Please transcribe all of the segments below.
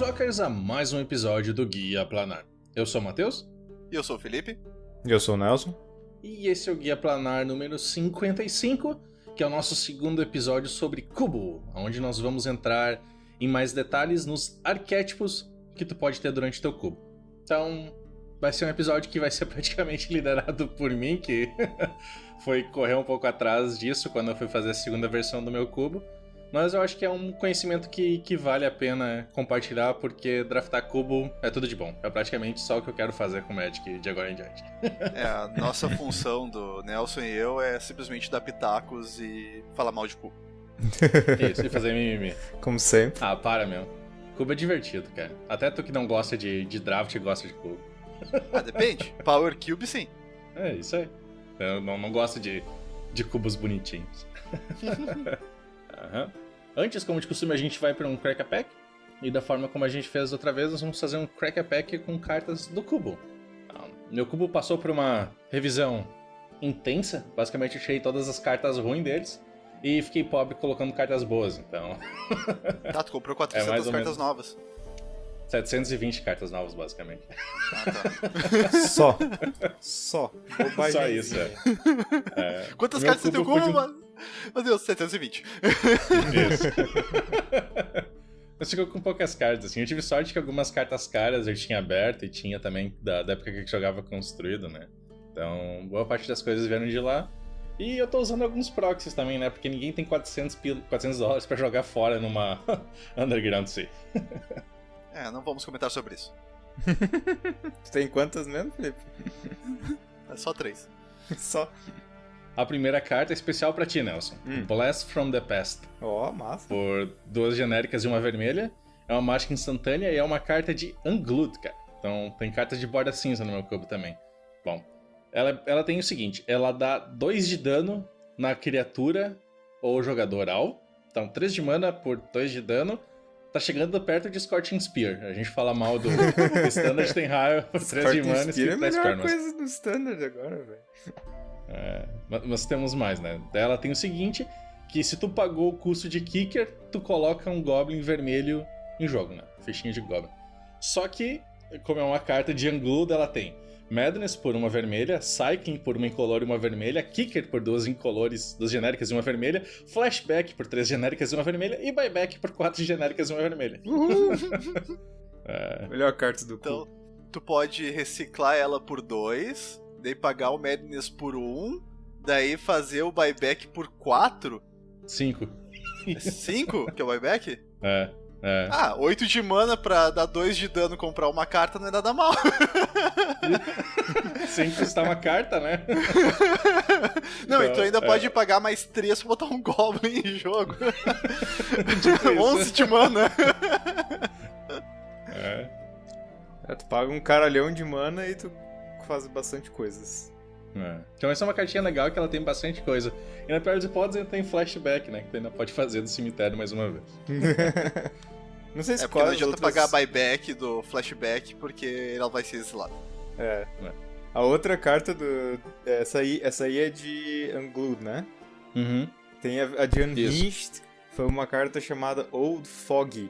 Planeswalkers, a mais um episódio do Guia Planar. Eu sou o Matheus. E eu sou o Felipe. E eu sou o Nelson. E esse é o Guia Planar número 55, que é o nosso segundo episódio sobre Cubo, onde nós vamos entrar em mais detalhes nos arquétipos que tu pode ter durante teu cubo. Então, vai ser um episódio que vai ser praticamente liderado por mim, que foi correr um pouco atrás disso quando eu fui fazer a segunda versão do meu cubo. Mas eu acho que é um conhecimento que vale a pena compartilhar, porque draftar cubo é tudo de bom. É praticamente só o que eu quero fazer com o Magic de agora em diante. A nossa função do Nelson e eu é simplesmente dar pitacos e falar mal de cubo. Isso, e fazer mimimi. Como sempre. Ah, para, meu. Cubo é divertido, cara. Até tu que não gosta de draft gosta de cubo. Depende. Power Cube, sim. É, isso aí. Eu não gosto de cubos bonitinhos. Aham. Antes, como de costume, a gente vai para um Crack a Pack. E da forma como a gente fez outra vez, nós vamos fazer um Crack a Pack com cartas do cubo. Meu cubo passou por uma revisão intensa. Basicamente, eu tirei todas as cartas ruins deles. E fiquei pobre colocando cartas boas, então... Tá, tu comprou 400 cartas novas. 720 cartas novas, basicamente. Tá. Só. Bobagem. Só isso, Quantas cartas você tem como, mano? Meu Deus, 720. Isso. Mas ficou com poucas cartas, assim. Eu tive sorte que algumas cartas caras eu tinha aberto e tinha também da época que eu jogava construído, né? Então, boa parte das coisas vieram de lá. E eu tô usando alguns proxies também, né? Porque ninguém tem $400 pra jogar fora numa Underground Sea. Não vamos comentar sobre isso. Tu tem quantas mesmo, Felipe? É só 3. Só. A primeira carta é especial pra ti, Nelson. Blast from the Past. Ó, massa. Por 2 genéricas e uma vermelha. É uma mágica instantânea e é uma carta de Unglued, cara. Então tem cartas de borda cinza no meu cubo também. Bom, ela tem o seguinte. Ela dá 2 de dano na criatura ou jogador alvo. Então 3 de mana por 2 de dano. Tá chegando perto de Scorching Spear. A gente fala mal do Standard, tem raio por 3 de mana. Spear é a melhor coisa do Standard agora, velho. Mas temos mais, né? Ela tem o seguinte, que se tu pagou o custo de Kicker, tu coloca um Goblin vermelho em jogo, né? Fichinha de Goblin. Só que, como é uma carta de Unglued, ela tem Madness por uma vermelha, Cycling por uma incolor e uma vermelha, Kicker por 2 incolores, 2 genéricas e uma vermelha, Flashback por 3 genéricas e uma vermelha e Buyback por 4 genéricas e uma vermelha. Melhor carta do Então, cu. tu pode reciclar ela por 2, daí pagar o Madness por 1, daí fazer o Buyback por 4. 5. 5 que é o Buyback? 8 de mana pra dar 2 de dano comprar uma carta não é nada mal. Sem custar uma carta, né? Não, então ainda pode pagar mais 3 pra botar um Goblin em jogo. 11 de mana. Tu paga um caralhão de mana e tu faz bastante coisas. Então essa é uma cartinha legal que ela tem bastante coisa. E na pior das hipóteses ainda tem flashback, né? Que tu ainda pode fazer do cemitério mais uma vez. Não sei se porque não adianta pagar buyback do flashback porque ela vai ser exilada. A outra carta do... Essa aí é de Unglued, né? Uhum. Tem a de Unhinged, foi uma carta chamada Old Foggy,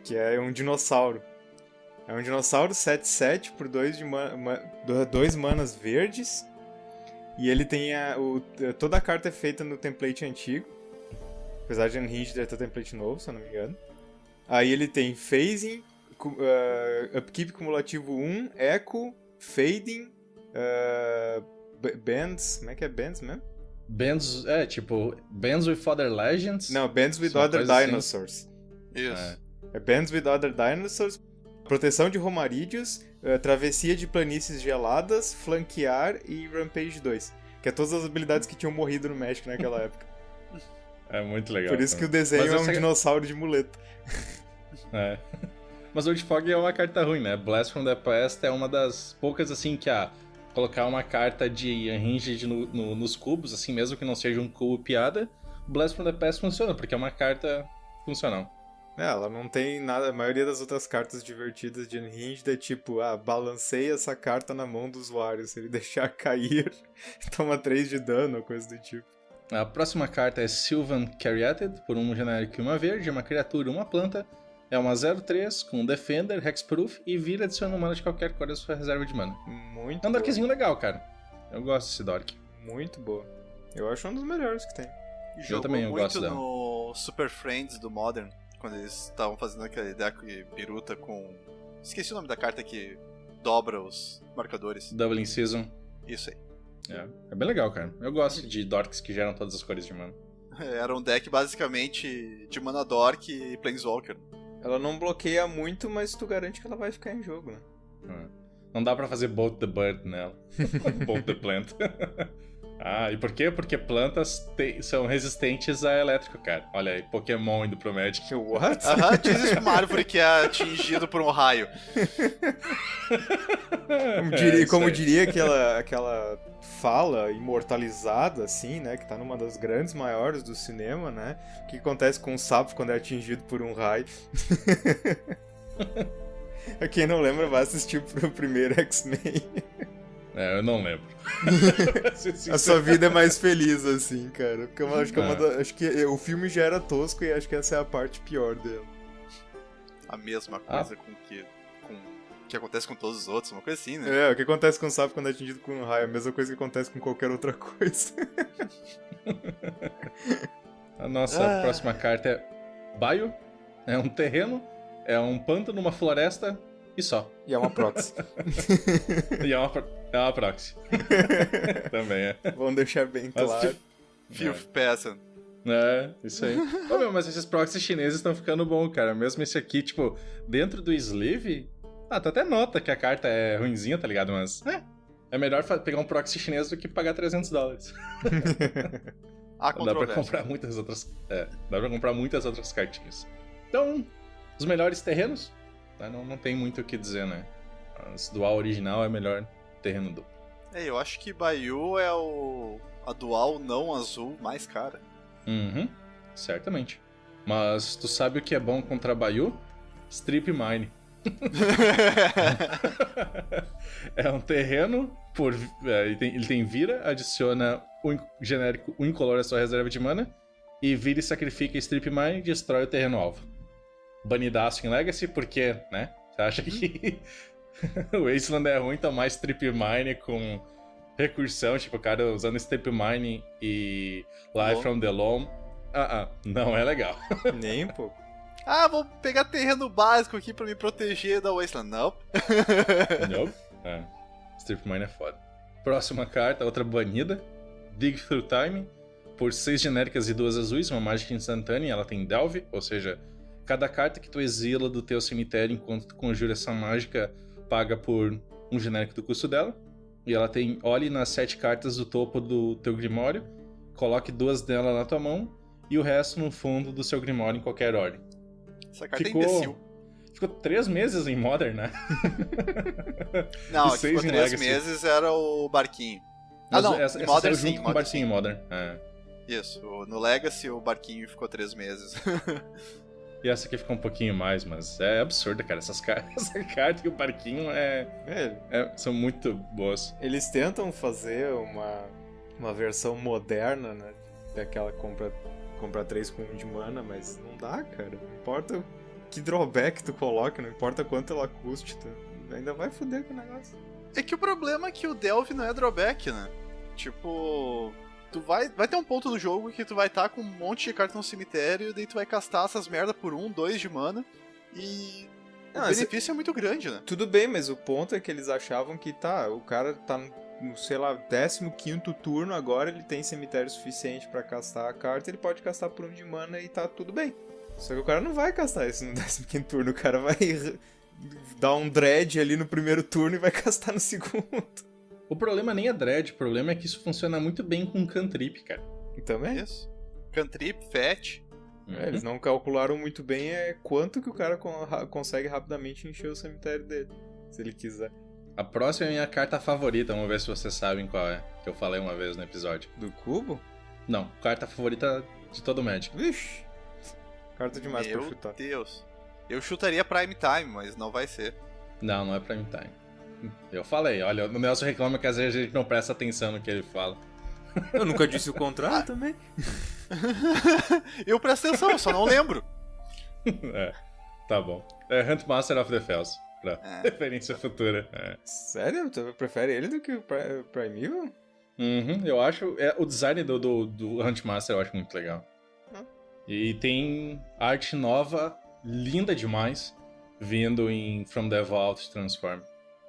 que é um dinossauro. É um dinossauro 7/7 por 2 manas verdes. E ele tem toda a carta é feita no template antigo. Apesar de Unhinged ter template novo, se eu não me engano. Aí ele tem Phasing, Upkeep cumulativo 1, Echo, Fading, Bands... Como é que é Bands mesmo? Bands, tipo, Bands with Other Legends? Não, Bands with Other Dinosaurs. Assim. Isso. É Bands with Other Dinosaurs, Proteção de Romarídeos, Travessia de Planícies Geladas, Flanquear e Rampage 2. Que é todas as habilidades que tinham morrido no México naquela época. É muito legal. Por isso que o desenho é um dinossauro de muleta. Mas Old Fog é uma carta ruim, né? Blast from the Past é uma das poucas, assim, que colocar uma carta de Unhinged nos cubos, assim, mesmo que não seja um cubo piada, Blast from the Past funciona, porque é uma carta funcional. Ela não tem nada. A maioria das outras cartas divertidas de Unhinged é tipo, balanceia essa carta na mão do usuário. Se ele deixar cair, toma 3 de dano ou coisa do tipo. A próxima carta é Sylvan Caryatid, por um genérico e uma verde, uma criatura, uma planta. É uma 0/3 com Defender, Hexproof e vira adiciona mana de qualquer cor da sua reserva de mana. Muito É um boa. dorkzinho legal, cara. Eu gosto desse dork. Muito boa. Eu acho um dos melhores que tem. Jogou também, eu muito gosto dela. no Super Friends do Modern, quando eles estavam fazendo aquele deck biruta com... Esqueci o nome da carta que dobra os marcadores. Doubling Season. Isso aí. É bem legal, cara. Eu gosto de dorks que geram todas as cores de mana. Era um deck basicamente de mana dork e planeswalker. Ela não bloqueia muito, mas tu garante que ela vai ficar em jogo, né? Não dá pra fazer Bolt the Bird nela. Bolt the Plant. E por quê? Porque plantas são resistentes a elétrico, cara. Olha aí, Pokémon indo pro Magic. What? Aham, diz isso pra uma árvore que é atingido por um raio. Como diria aquela fala imortalizada, assim, né? Que tá numa das grandes maiores do cinema, né? O que acontece com um sapo quando é atingido por um raio? Quem não lembra vai assistir pro primeiro X-Men. Eu não lembro. A sua vida é mais feliz, assim, cara. Porque eu acho que, acho que o filme já era tosco e acho que essa é a parte pior dele. A mesma coisa com que acontece com todos os outros, uma coisa assim, né? O que acontece com o sapo quando é atingido com um raio, a mesma coisa que acontece com qualquer outra coisa. A nossa próxima carta é Bio. É um terreno, é um pântano, uma floresta e só. E é uma proxy. E é uma proxy. Também é. Vamos deixar bem claro. Filth Peasant. Isso aí. Mas esses proxies chineses estão ficando bom, cara. Mesmo esse aqui, tipo, dentro do sleeve... tu até nota que a carta é ruinzinha, tá ligado? Mas é melhor pegar um proxy chinês do que pagar $300. Dá pra comprar muitas outras... dá pra comprar muitas outras cartinhas. Então, os melhores terrenos... Não tem muito o que dizer, né? Mas dual original é melhor terreno duplo. Eu acho que Bayou é a dual não azul mais cara. Certamente. Mas tu sabe o que é bom contra Bayou? Strip Mine. É um terreno, ele tem vira, adiciona um genérico, um incolor à sua reserva de mana, e vira e sacrifica Strip Mine e destrói o terreno alvo. Banidaço em Legacy, porque, né? Você acha que o Wasteland é ruim tomar Strip Mine com recursão, tipo o cara usando Strip Mine e Life from the Loam? Não é legal. Nem um pouco. Vou pegar terreno básico aqui pra me proteger da Wasteland. Não. Strip Mine é foda. Próxima carta, outra banida. Dig Through Time. Por 6 genéricas e 2 azuis, uma mágica instantânea. Ela tem Delve, ou seja, cada carta que tu exila do teu cemitério enquanto tu conjura essa mágica paga por um genérico do custo dela. E ela tem olhe nas 7 cartas do topo do teu Grimório, coloque 2 delas na tua mão e o resto no fundo do seu Grimório em qualquer ordem. Essa carta é imbecil. Ficou 3 meses em Modern, né? Não, que ficou 3 meses era o barquinho. Essa Modern sim, junto com o barquinho em Modern. Isso, no Legacy o barquinho ficou 3 meses. E essa aqui fica um pouquinho mais, mas é absurdo, cara. Essa carta e o barquinho são muito boas. Eles tentam fazer uma versão moderna, né? Daquela compra 3 com 1 de mana, mas não dá, cara. Não importa que drawback tu coloca, não importa quanto ela custe, tu ainda vai foder com o negócio. É que o problema é que o Delve não é drawback, né? Tipo... Tu vai ter um ponto do jogo que tu vai estar com um monte de carta no cemitério e daí tu vai castar essas merda por 1, 2 de mana e o benefício é muito grande, né? Tudo bem, mas o ponto é que eles achavam que o cara tá no, sei lá, 15º turno agora, ele tem cemitério suficiente pra castar a carta, ele pode castar por 1 de mana e tá tudo bem. Só que o cara não vai castar isso no 15º turno, o cara vai dar um dread ali no primeiro turno e vai castar no segundo. O problema nem é dread, o problema é que isso funciona muito bem com cantrip, cara. Também? Isso. Cantrip, fetch. Eles não calcularam muito bem quanto que o cara consegue rapidamente encher o cemitério dele, se ele quiser. A próxima é a minha carta favorita, vamos ver se vocês sabem qual é, que eu falei uma vez no episódio. Do cubo? Não, carta favorita de todo Magic. Vixe, carta demais pra chutar. Meu Deus. Eu chutaria Prime Time, mas não vai ser. Não é Prime Time. Eu falei, olha, o Nelson reclama que às vezes a gente não presta atenção no que ele fala. Eu nunca disse o contrário também. Eu presto atenção, só não lembro. Tá bom. É Huntmaster of the Fells, pra referência futura. Sério? Tu prefere ele do que o Primeval? Eu acho... o design do Huntmaster eu acho muito legal. E tem arte nova, linda demais, vindo em From the Vault Transform.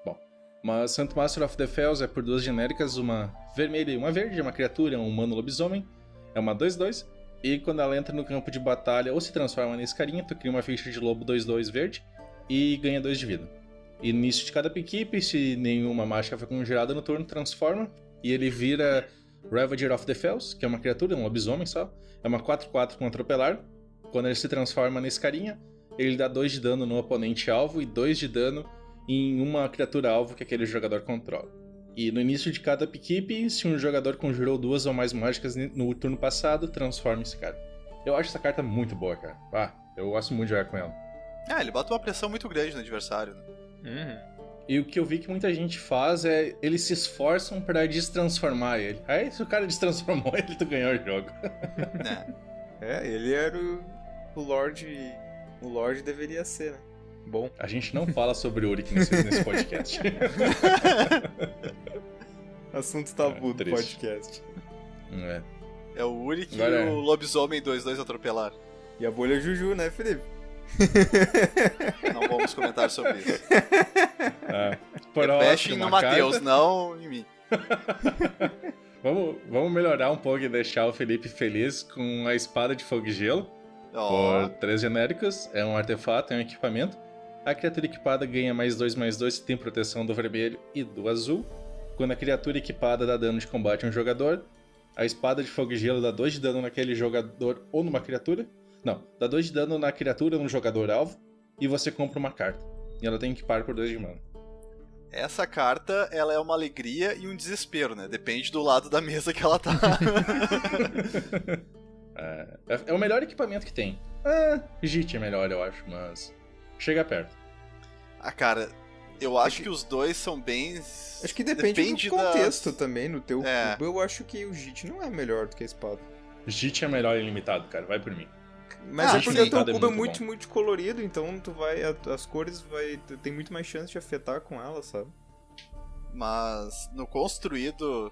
Bom, mas Huntmaster of the Fells é por 2 genéricas, uma vermelha e uma verde, uma criatura, um humano lobisomem. É uma 2/2. E quando ela entra no campo de batalha ou se transforma nesse carinha, tu cria uma ficha de lobo 2/2 verde e ganha 2 de vida. E no início de cada equipe, se nenhuma mágica foi conjurada no turno, transforma. E ele vira Ravager of the Fells, que é uma criatura, um lobisomem só. É uma 4/4 com atropelar. Quando ele se transforma nesse carinha, ele dá 2 de dano no oponente alvo e 2 de dano em uma criatura alvo que aquele jogador controla. E no início de cada equipe, se um jogador conjurou 2 ou mais mágicas no turno passado, transforma esse cara. Eu acho essa carta muito boa, cara. Eu gosto muito de jogar com ela. Ele bota uma pressão muito grande no adversário, né? E o que eu vi que muita gente faz é eles se esforçam pra destransformar ele. Aí se o cara destransformou ele, tu ganhou o jogo. Ele era o Lorde. O Lorde deveria ser, né? Bom. A gente não fala sobre Uric nesse podcast. Assunto tabu do podcast. É o Uric e o lobisomem 2/2 atropelar. E a bolha Juju, né, Felipe? Não vamos comentar sobre isso. Bashing no Matheus, não em mim. Vamos melhorar um pouco e deixar o Felipe feliz com a espada de fogo e gelo. Por 3 genéricos, é um artefato, é um equipamento. A criatura equipada ganha +2/+2 se tem proteção do vermelho e do azul. Quando a criatura equipada dá dano de combate a um jogador, a espada de fogo e gelo dá 2 de dano naquele jogador ou numa criatura. Não, dá 2 de dano na criatura ou no jogador alvo. E você compra uma carta. E ela tem que equipar por 2 de mana. Essa carta, ela é uma alegria e um desespero, né? Depende do lado da mesa que ela tá. É o melhor equipamento que tem. JIT é melhor, eu acho, mas... chega perto. Cara, eu acho que os dois são bem... Acho que depende do contexto também, no teu cubo. Eu acho que o JIT não é melhor do que a espada. JIT é melhor ilimitado, cara, vai por mim. Mas é porque o teu cubo é muito colorido, então tu vai... as cores tem muito mais chance de afetar com ela, sabe? Mas no construído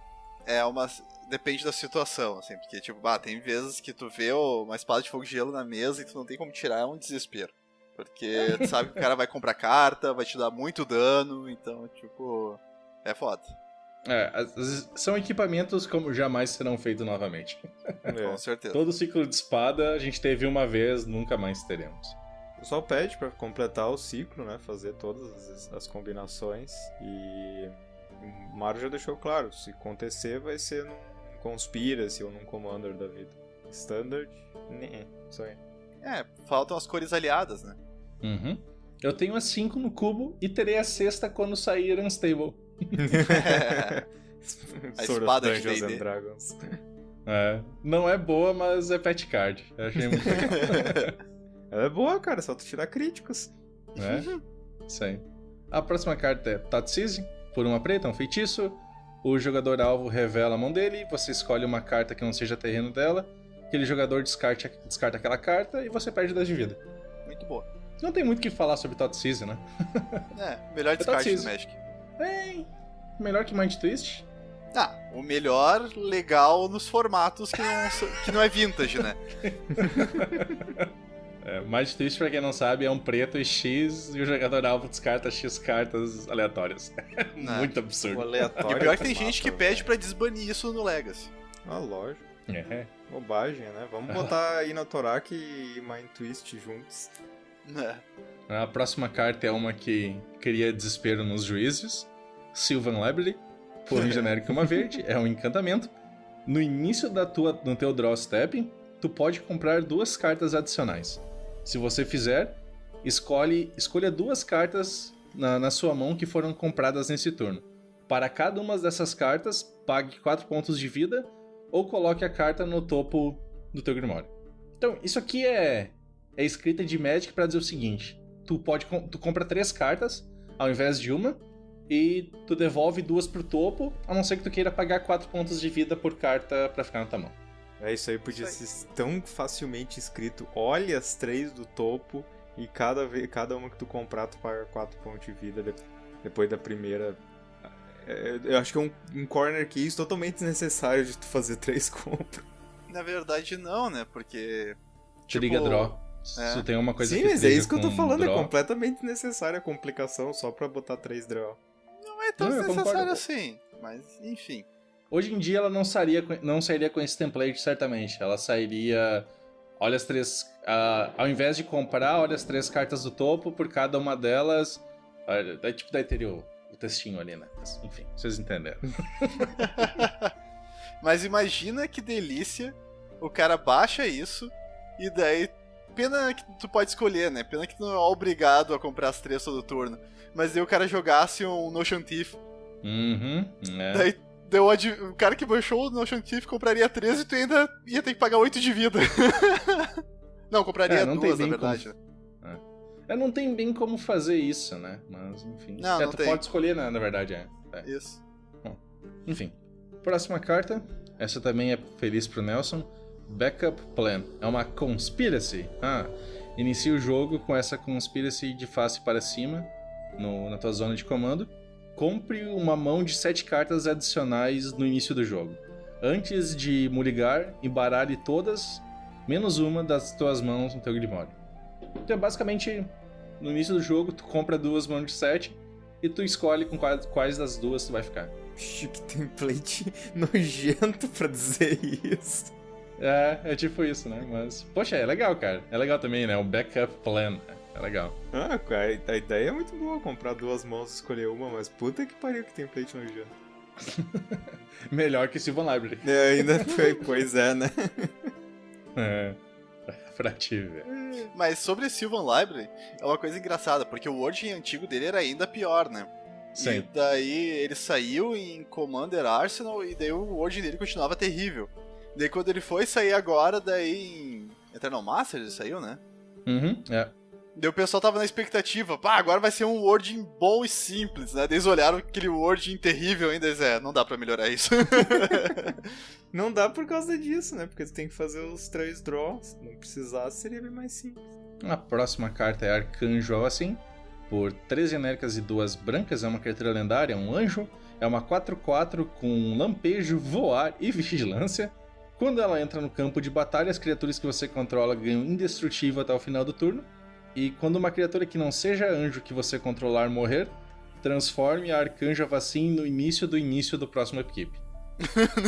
depende da situação, assim, porque tipo, tem vezes que tu vê uma espada de fogo e gelo na mesa e tu não tem como tirar, é um desespero. Porque tu sabe que o cara vai comprar carta, vai te dar muito dano, então, tipo, é foda. São equipamentos como jamais serão feitos novamente. Com certeza. Todo ciclo de espada a gente teve uma vez, nunca mais teremos. O pessoal pede pra completar o ciclo, né? Fazer todas as combinações. E o Mario já deixou claro, se acontecer vai ser num Conspiracy ou num Commander da vida. Standard, isso aí. Faltam as cores aliadas, né? Eu tenho as 5 no cubo e terei a 6ª quando sair Unstable. A espada de Dungeons and Dragons. Não é boa, mas é pet card. Eu achei muito legal. Ela é boa, cara, só tu tirar críticos. Isso aí. A próxima carta é Thoughtseize, por 1 preta, um feitiço. O jogador alvo revela a mão dele, você escolhe uma carta que não seja terreno dela. Aquele jogador descarta aquela carta e você perde 10 de vida. Muito boa. Não tem muito o que falar sobre Thoughtseize, né? Melhor descarte do Magic. Melhor que Mind Twist. O melhor legal nos formatos que não é vintage, né? Mind Twist, pra quem não sabe, é um preto e X e o jogador alvo descarta X cartas aleatórias. Muito absurdo. E pior que tem gente que pede pra desbanir isso no Legacy. Lógico. Bobagem, né? Vamos botar aí na Torak e Mind Twist juntos. A próxima carta é uma que cria desespero nos juízes. Sylvan Library, por um genérico e uma verde, é um encantamento. No início do teu draw step, tu pode comprar 2 cartas adicionais. Se você fizer, escolha 2 cartas na sua mão que foram compradas nesse turno. Para cada uma dessas cartas, pague 4 pontos de vida ou coloque a carta no topo do teu Grimório. Então, isso aqui é escrita de Magic para dizer o seguinte: tu compra 3 cartas ao invés de uma e tu devolve 2 pro topo, a não ser que tu queira pagar 4 pontos de vida por carta pra ficar na tua mão. Isso aí podia ser tão facilmente escrito: olhe as 3 do topo E cada uma que tu comprar, tu paga 4 pontos de vida depois da primeira. Eu acho que é um corner keys totalmente desnecessário de tu fazer 3 compras. Na verdade, não, né? Porque. Triga draw. Se tem uma coisa Sim, que mas é isso que eu tô falando, draw... é completamente desnecessária a complicação só pra botar 3 draw. Não é tão desnecessário assim, mas enfim. Hoje em dia ela não sairia com esse template, certamente. Ela sairia... Olha as 3... ao invés de comprar, olha as 3 cartas do topo, por cada uma delas... Daí teria o textinho ali, né? Mas, enfim, vocês entenderam. Mas imagina que delícia, o cara baixa isso, e daí... Pena que tu pode escolher, né? Pena que tu não é obrigado a comprar as 3 todo turno. Mas daí o cara jogasse um Notion Thief. Daí o cara que baixou o Notion Thief compraria 13 e tu ainda ia ter que pagar 8 de vida. Não, compraria 2, na verdade. Não tem bem como fazer isso, né? Mas, enfim. Não tu tem. pode escolher, né? Na verdade, Isso. Bom, enfim. Próxima carta. Essa também é feliz pro Nelson. Backup Plan. É uma Conspiracy. Inicia o jogo com essa Conspiracy de face para cima na tua zona de comando. Compre uma mão de 7 cartas adicionais no início do jogo. Antes de mulligar, embaralhe todas, menos uma das tuas mãos no teu Grimório. Então, basicamente, no início do jogo, tu compra 2 mãos de 7 e tu escolhe com quais das duas tu vai ficar. Que template nojento pra dizer isso. É tipo isso, né? Mas, poxa, é legal, cara. É legal também, né? O backup plan. É legal. A ideia é muito boa, comprar 2 mãos e escolher uma, mas puta que pariu que template nojento. Melhor que Sylvan Library. Ainda foi, pois é, né? Pra te ver. Mas sobre Sylvan Library, é uma coisa engraçada, porque o wording antigo dele era ainda pior, né? Sim. E daí ele saiu em Commander Arsenal e daí o wording dele continuava terrível. Daí quando ele foi sair agora, daí em Eternal Masters ele saiu, né? Daí o pessoal tava na expectativa, agora vai ser um wording bom e simples, né? Daí eles olharam aquele wording terrível ainda e não dá pra melhorar isso. Não dá por causa disso, né? Porque tu tem que fazer os 3 draws. Se não precisasse, seria bem mais simples. A próxima carta é Arcanjo assim. Por 3 genéricas e 2 brancas, é uma criatura lendária, um anjo. É uma 4/4 com lampejo, voar e vigilância. Quando ela entra no campo de batalha, as criaturas que você controla ganham indestrutível até o final do turno. E quando uma criatura que não seja anjo que você controlar morrer, transforme a Arcanjo Avacyn no início do próximo upkeep.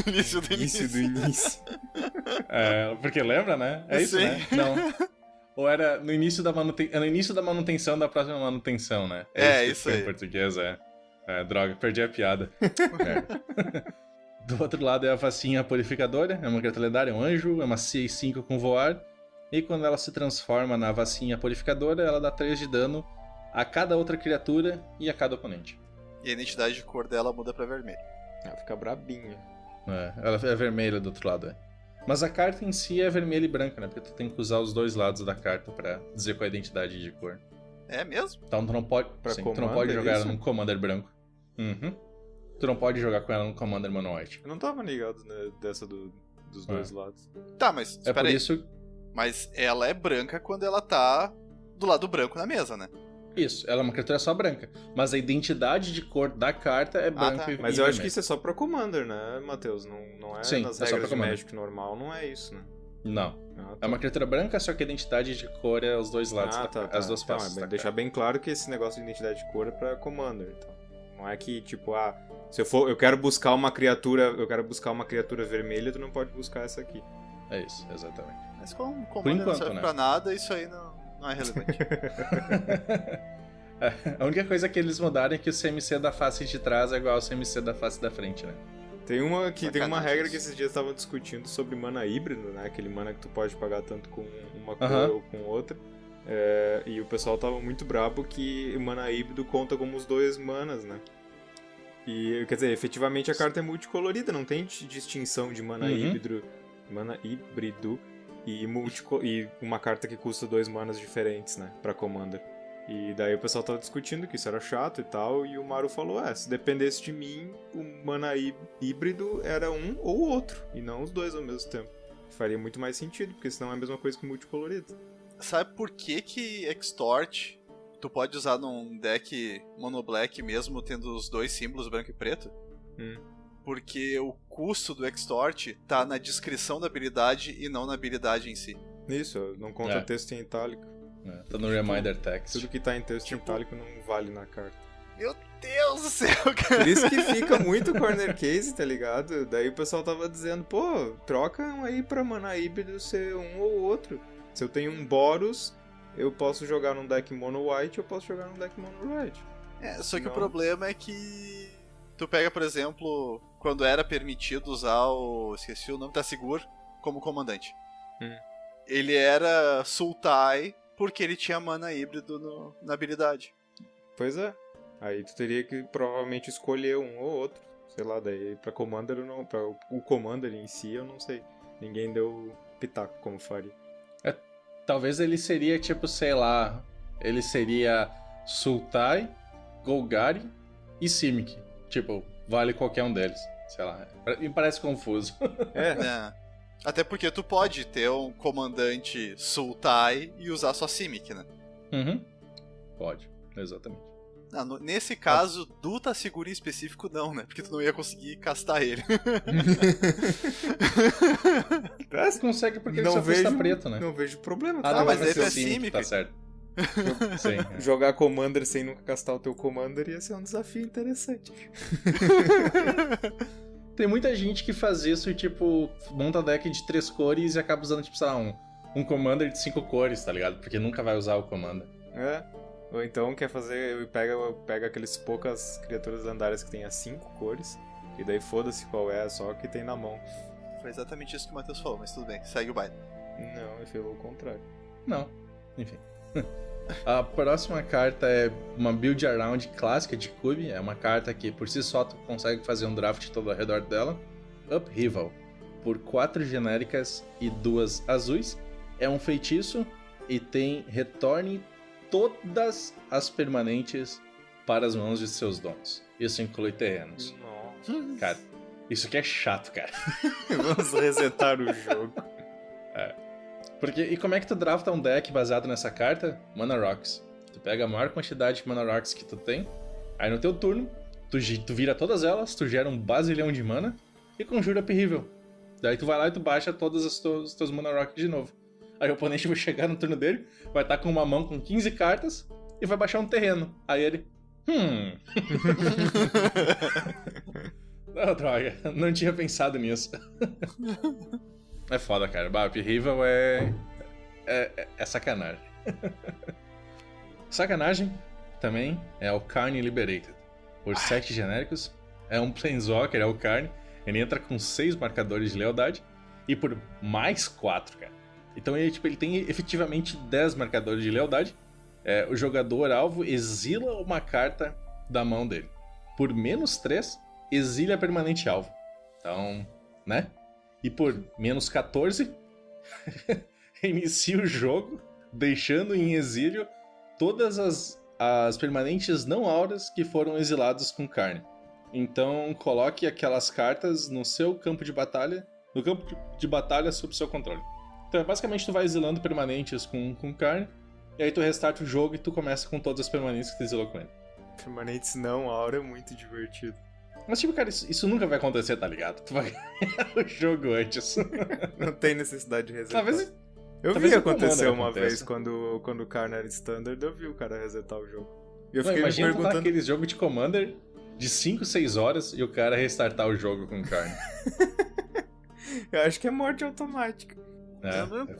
No início do início. Porque lembra, né? É isso, né? Não. Ou era no início da manutenção da próxima manutenção, né? Isso aí. Em português, droga, perdi a piada. Do outro lado é a Vacinha Purificadora, é uma criatura lendária, um anjo, é uma 6/5 com voar. E quando ela se transforma na Vacinha Purificadora, ela dá 3 de dano a cada outra criatura e a cada oponente. E a identidade de cor dela muda pra vermelho. Ela fica brabinha. Ela é vermelha do outro lado, Mas a carta em si é vermelha e branca, né? Porque tu tem que usar os 2 lados da carta pra dizer qual é a identidade de cor. É mesmo? Então tu não pode, tu não pode jogar ela num Commander branco. Tu não pode jogar com ela no Commander Mono White. Eu não tava ligado, né, dessa dos 2 lados. Tá, mas é por isso... Mas ela é branca quando ela tá do lado branco na mesa, né? Isso, ela é uma criatura só branca. Mas a identidade de cor da carta é branca e Mas eu acho que isso é só pra Commander, né, Matheus? Não é Sim, nas é regras de Magic normal, não é isso, né? Não. Tá. É uma criatura branca, só que a identidade de cor é os 2 lados, as 2 faces. Então, deixar bem claro que esse negócio de identidade de cor é pra Commander, então. Não é que, tipo, se eu quero buscar uma criatura vermelha, tu não pode buscar essa aqui. É isso, exatamente. Mas como Commander não serve pra nada, isso aí não é relevante. A única coisa que eles mudaram é que o CMC da face de trás é igual ao CMC da face da frente, né? Tem uma regra que esses dias estavam discutindo sobre mana híbrido, né? Aquele mana que tu pode pagar tanto com uma cor ou com outra. E o pessoal tava muito brabo que o mana híbrido conta como os 2 manas, né? E, quer dizer, efetivamente a carta é multicolorida, não tem distinção de mana híbrido e uma carta que custa 2 manas diferentes, né? Pra Commander. E daí o pessoal tava discutindo que isso era chato e tal, e o Maru falou, se dependesse de mim, o mana híbrido era um ou outro, e não os 2 ao mesmo tempo. Faria muito mais sentido, porque senão é a mesma coisa que multicolorido. sabe por que Extort tu pode usar num deck mono black mesmo tendo os dois símbolos branco e preto? Porque o custo do Extort tá na descrição da habilidade e não na habilidade em si. Isso, não conta texto em itálico. Tá no Reminder Text. Tudo que tá em texto em itálico não vale na carta. Meu Deus do céu, cara! Por isso que fica muito corner case, tá ligado? Daí o pessoal tava dizendo, pô, troca aí pra mana híbrido ser um ou outro. Se eu tenho um Boros, eu posso jogar num deck mono white, eu posso jogar num deck mono red. Só que o problema é que tu pega, por exemplo, quando era permitido usar o... esqueci o nome, Tasigur como comandante. Ele era Sultai porque ele tinha mana híbrido na habilidade. Pois é. Aí tu teria que provavelmente escolher um ou outro. Sei lá, daí pra Commander eu não... Pra o Commander em si eu não sei. Ninguém deu pitaco como faria. Talvez ele seria tipo, sei lá... Ele seria Sultai, Golgari e Simic. Tipo, vale qualquer um deles. Sei lá. Me parece confuso. Até porque tu pode ter um comandante Sultai e usar só Simic, né? Pode, exatamente. Nesse caso, do Tasigur em específico, não, né? Porque tu não ia conseguir castar ele. Você consegue porque ele só custa preto, né? Não vejo problema. Mas ele é Simic. Tá certo. Sim, Jogar Commander sem nunca castar o teu Commander ia ser um desafio interessante. Tem muita gente que faz isso, tipo, monta deck de 3 cores e acaba usando, tipo, sei lá, um Commander de 5 cores, tá ligado? Porque nunca vai usar o Commander. Ou então quer fazer, pega aqueles poucas criaturas lendárias que tem as 5 cores, e daí foda-se qual é, só que tem na mão. Foi exatamente isso que o Matheus falou, mas tudo bem, segue o baile. Não, ele falou o contrário. Não, enfim. A próxima carta é uma build around clássica de Cube. É uma carta que por si só tu consegue fazer um draft todo ao redor dela. Upheaval, por 4 genéricas e 2 azuis. É um feitiço e tem retorne todas as permanentes para as mãos de seus donos. Isso inclui terrenos. Nossa. Cara, isso aqui é chato, cara. Vamos resetar o jogo. E como é que tu drafta um deck baseado nessa carta? Mana Rocks. Tu pega a maior quantidade de Mana Rocks que tu tem, aí no teu turno, tu vira todas elas, tu gera um basilhão de mana e conjura Upheaval. Daí tu vai lá e tu baixa todas as teus Mana Rocks de novo. Aí o oponente vai chegar no turno dele, vai estar com uma mão com 15 cartas e vai baixar um terreno. Aí ele... Oh, droga, não tinha pensado nisso. É foda, cara. Upheaval é sacanagem. Sacanagem também é o Karn Liberated. Por 7 genéricos, é um Planeswalker, é o Karn. Ele entra com 6 marcadores de lealdade e por mais 4, cara. Então ele tem efetivamente 10 marcadores de lealdade. O jogador-alvo exila uma carta da mão dele. Por menos 3, exila a permanente alvo. Então, né? E por menos 14, inicia o jogo, deixando em exílio todas as permanentes não auras que foram exiladas com Karn. Então, coloque aquelas cartas no seu campo de batalha, sob seu controle. Então, basicamente, tu vai exilando permanentes com Karn, e aí tu restarta o jogo e tu começa com todas as permanentes que tu exilou com ele. Permanentes não aura é muito divertido. Mas, tipo, cara, isso nunca vai acontecer, tá ligado? Tu vai ganhar o jogo antes. Não tem necessidade de resetar. Eu talvez vi acontecer uma vez quando o Karn era Standard, eu vi o cara resetar o jogo. E eu fiquei me perguntando... aquele jogo de Commander de 5, 6 horas e o cara restartar o jogo com Karn. Eu acho que é morte automática.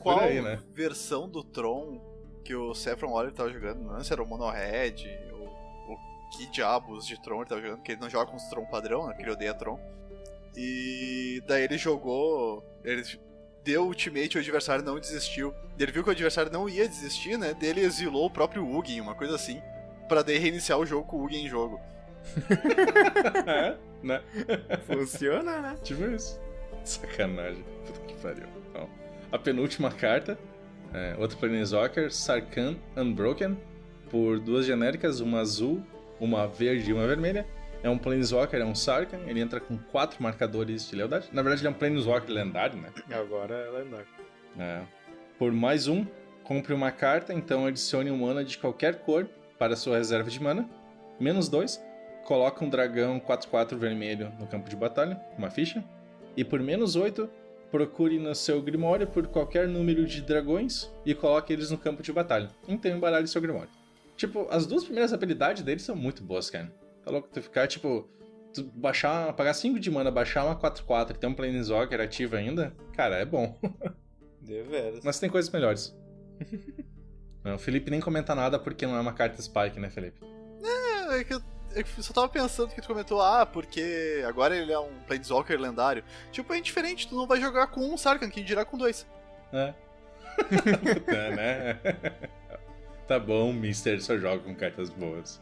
Qual aí, né? Versão do Tron que o Saffron Waller tava jogando? Não sei se era o Mono Red, que diabos de Tron ele tava jogando, porque ele não joga com os Tron padrão, né? Porque ele odeia Tron. E daí ele jogou, ele deu ultimate, o adversário não desistiu. Ele viu que o adversário não ia desistir, né? Daí ele exilou o próprio Ugin, uma coisa assim, pra daí reiniciar o jogo com o Ugin em jogo. Né? Funciona, né? Tipo isso. Sacanagem. Puta que pariu. Então, a penúltima carta, outro Planeswalker, Sarkhan Unbroken, por 2 genéricas, uma azul, uma verde e uma vermelha. É um Planeswalker, é um Sarkhan, ele entra com 4 marcadores de lealdade. Na verdade ele é um Planeswalker lendário, né? Agora é lendário. Por mais 1, compre uma carta, então adicione um mana de qualquer cor para sua reserva de mana. -2, coloca um dragão 4/4 vermelho no campo de batalha, uma ficha. E por -8, procure no seu Grimório por qualquer número de dragões e coloque eles no campo de batalha. Então embaralhe seu Grimório. Tipo, as duas primeiras habilidades deles são muito boas, cara. Tá louco tu ficar, tipo, tu pagar 5 de mana, baixar uma 4/4 e ter um Planeswalker ativo ainda, cara, é bom. Deveras. Mas tem coisas melhores. Não, o Felipe nem comenta nada porque não é uma carta Spike, né, Felipe? É que eu só tava pensando que tu comentou, porque agora ele é um Planeswalker lendário. Tipo, é indiferente, tu não vai jogar com um Sarkhan, quem dirá com 2. É. Tá, né? Tá bom, Mister, só joga com cartas boas.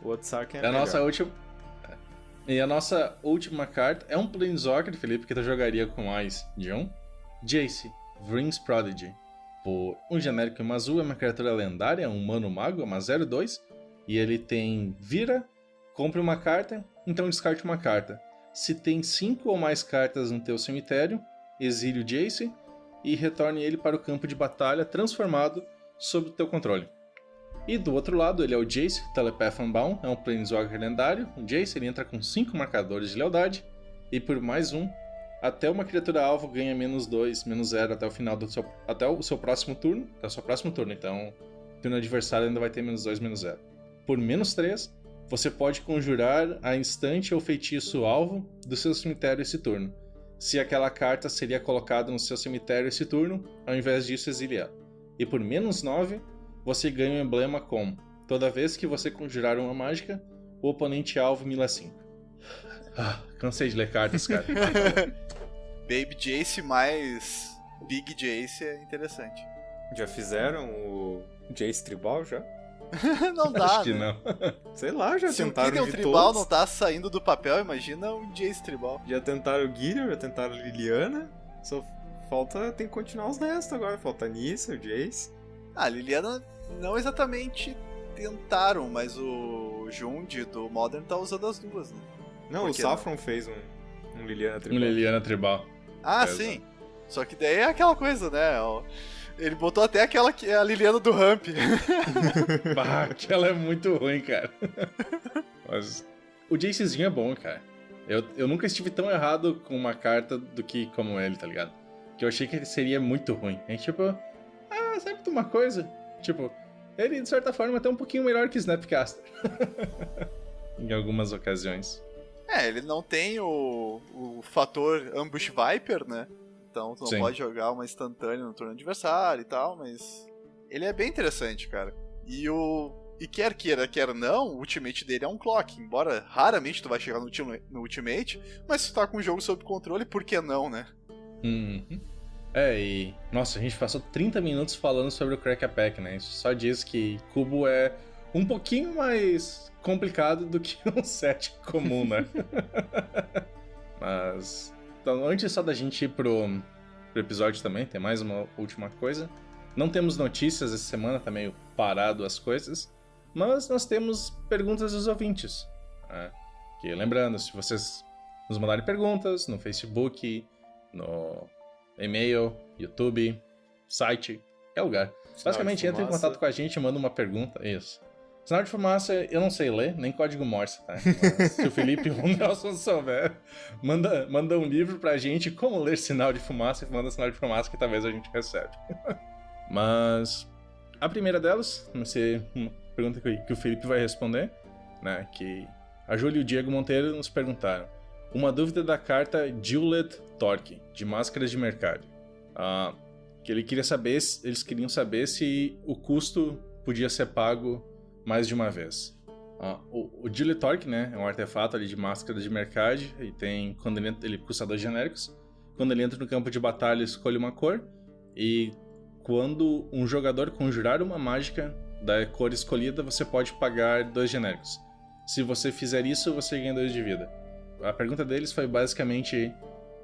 O outro Sarkhan é a nossa última. E a nossa última carta é um Planeswalker, Felipe, que tu jogaria com mais de um. Jace, Vryn's Prodigy. Por um genérico e uma azul, é uma criatura lendária, um humano mago, é uma 0/2. E ele tem vira, compre uma carta, então descarte uma carta. Se tem 5 ou mais cartas no teu cemitério, exile o Jace e retorne ele para o campo de batalha transformado sob o teu controle. E do outro lado, ele é o Jace, Telepath Unbound, é um Planeswalker lendário. O Jace ele entra com 5 marcadores de lealdade e por mais um, até uma criatura alvo ganha -2, -0 até o final até o seu próximo turno. Até o seu próximo turno, então o turno adversário ainda vai ter -2, -0. Por -3, você pode conjurar a instante ou feitiço alvo do seu cemitério esse turno. Se aquela carta seria colocada no seu cemitério esse turno, ao invés disso exiliar. E por -9, você ganha um emblema com: toda vez que você conjurar uma mágica, o oponente alvo mila 5. Cansei de ler cartas, cara. Baby Jace mais Big Jace é interessante. Já fizeram o Jace Tribal já? Não dá, Acho que né? não. Sei lá, já Se tentaram o Gideon de Tribal todos. não tá saindo do papel, imagina um Jace Tribal. Já tentaram o Gideon, já tentaram a Liliana. Só tem que continuar os restos agora. Falta Nissa, o Jace. A Liliana não exatamente tentaram, mas o Jund do Modern tá usando as duas, né? Não, o Saffron fez um Liliana Tribal. Um Liliana Tribal. Sim. Só que daí é aquela coisa, né? Ele botou até aquela que é a Liliana do Ramp. Aquela é muito ruim, cara. Mas o Jacezinho é bom, cara. Eu nunca estive tão errado com uma carta do que como ele, tá ligado? Que eu achei que ele seria muito ruim. É tipo, sabe de uma coisa? Tipo, ele de certa forma é até um pouquinho melhor que Snapcaster. Em algumas ocasiões. Ele não tem o fator Ambush Viper, né? Então tu não pode jogar uma instantânea no turno adversário e tal, mas ele é bem interessante, cara. E quer queira, quer não, o ultimate dele é um clock, embora raramente tu vai chegar no ultimate, mas se tu tá com o jogo sob controle, por que não, né? Nossa, a gente passou 30 minutos falando sobre o Crack a Pack, né? Isso só diz que Cubo é um pouquinho mais complicado do que um set comum, né? Mas... Então, antes só da gente ir pro episódio também, tem mais uma última coisa. Não temos notícias essa semana, tá meio parado as coisas. Mas nós temos perguntas dos ouvintes. Que, lembrando, se vocês nos mandarem perguntas no Facebook, no e-mail, YouTube, site, qualquer lugar. Basicamente, entra em contato com a gente e manda uma pergunta. Isso. Sinal de fumaça eu não sei ler, nem código Morse, tá? Mas se o Felipe ou o Nelson souber, manda um livro pra gente como ler sinal de fumaça e manda sinal de fumaça que talvez a gente recebe. Mas a primeira delas vai ser uma pergunta que o Felipe vai responder, né? Que a Júlia e o Diego Monteiro nos perguntaram. Uma dúvida da carta Duelet Torque, de Máscaras de Mercado. Que eles queriam saber se o custo podia ser pago mais de uma vez. O Duelet Torque, né, é um artefato ali de máscara de mercado e tem, quando ele custa 2 genéricos. Quando ele entra no campo de batalha, escolhe uma cor e quando um jogador conjurar uma mágica da cor escolhida, você pode pagar 2 genéricos. Se você fizer isso, você ganha 2 de vida. A pergunta deles foi basicamente,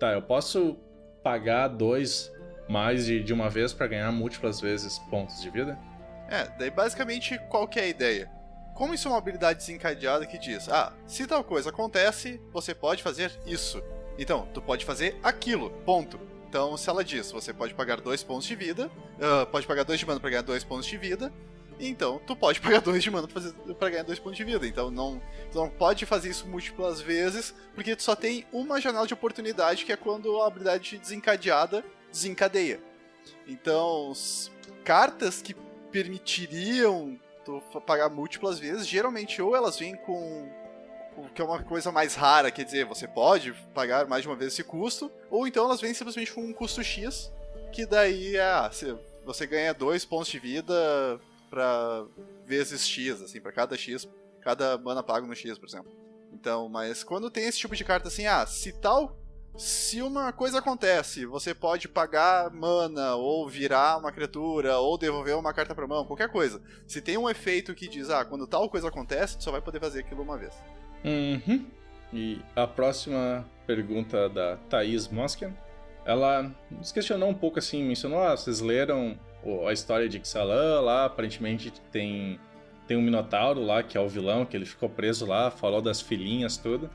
eu posso pagar 2 mais de uma vez para ganhar múltiplas vezes pontos de vida? Daí basicamente qual que é a ideia? Como isso é uma habilidade desencadeada que diz, se tal coisa acontece, você pode fazer isso. Então, tu pode fazer aquilo, ponto. Então, se ela diz, você pode pagar 2 pontos de vida, pode pagar 2 de mana pra ganhar 2 pontos de vida, então tu pode pagar 2 de mana pra ganhar 2 pontos de vida. Então tu não pode fazer isso múltiplas vezes, porque tu só tem uma janela de oportunidade, que é quando a habilidade desencadeada desencadeia. Então, cartas que permitiriam tu pagar múltiplas vezes, geralmente ou elas vêm com o que é uma coisa mais rara, quer dizer, você pode pagar mais de uma vez esse custo, ou então elas vêm simplesmente com um custo X, que daí você ganha 2 pontos de vida pra vezes X, assim, pra cada X, cada mana pago no X, por exemplo. Então, mas quando tem esse tipo de carta assim, se uma coisa acontece, você pode pagar mana, ou virar uma criatura, ou devolver uma carta pra mão, qualquer coisa. Se tem um efeito que diz, quando tal coisa acontece, tu só vai poder fazer aquilo uma vez. Uhum. E a próxima pergunta da Thaís Mosken, ela nos questionou um pouco assim, mencionou, vocês leram a história de Ixalan lá, aparentemente tem um Minotauro lá, que é o vilão, que ele ficou preso lá, falou das filhinhas, tudo.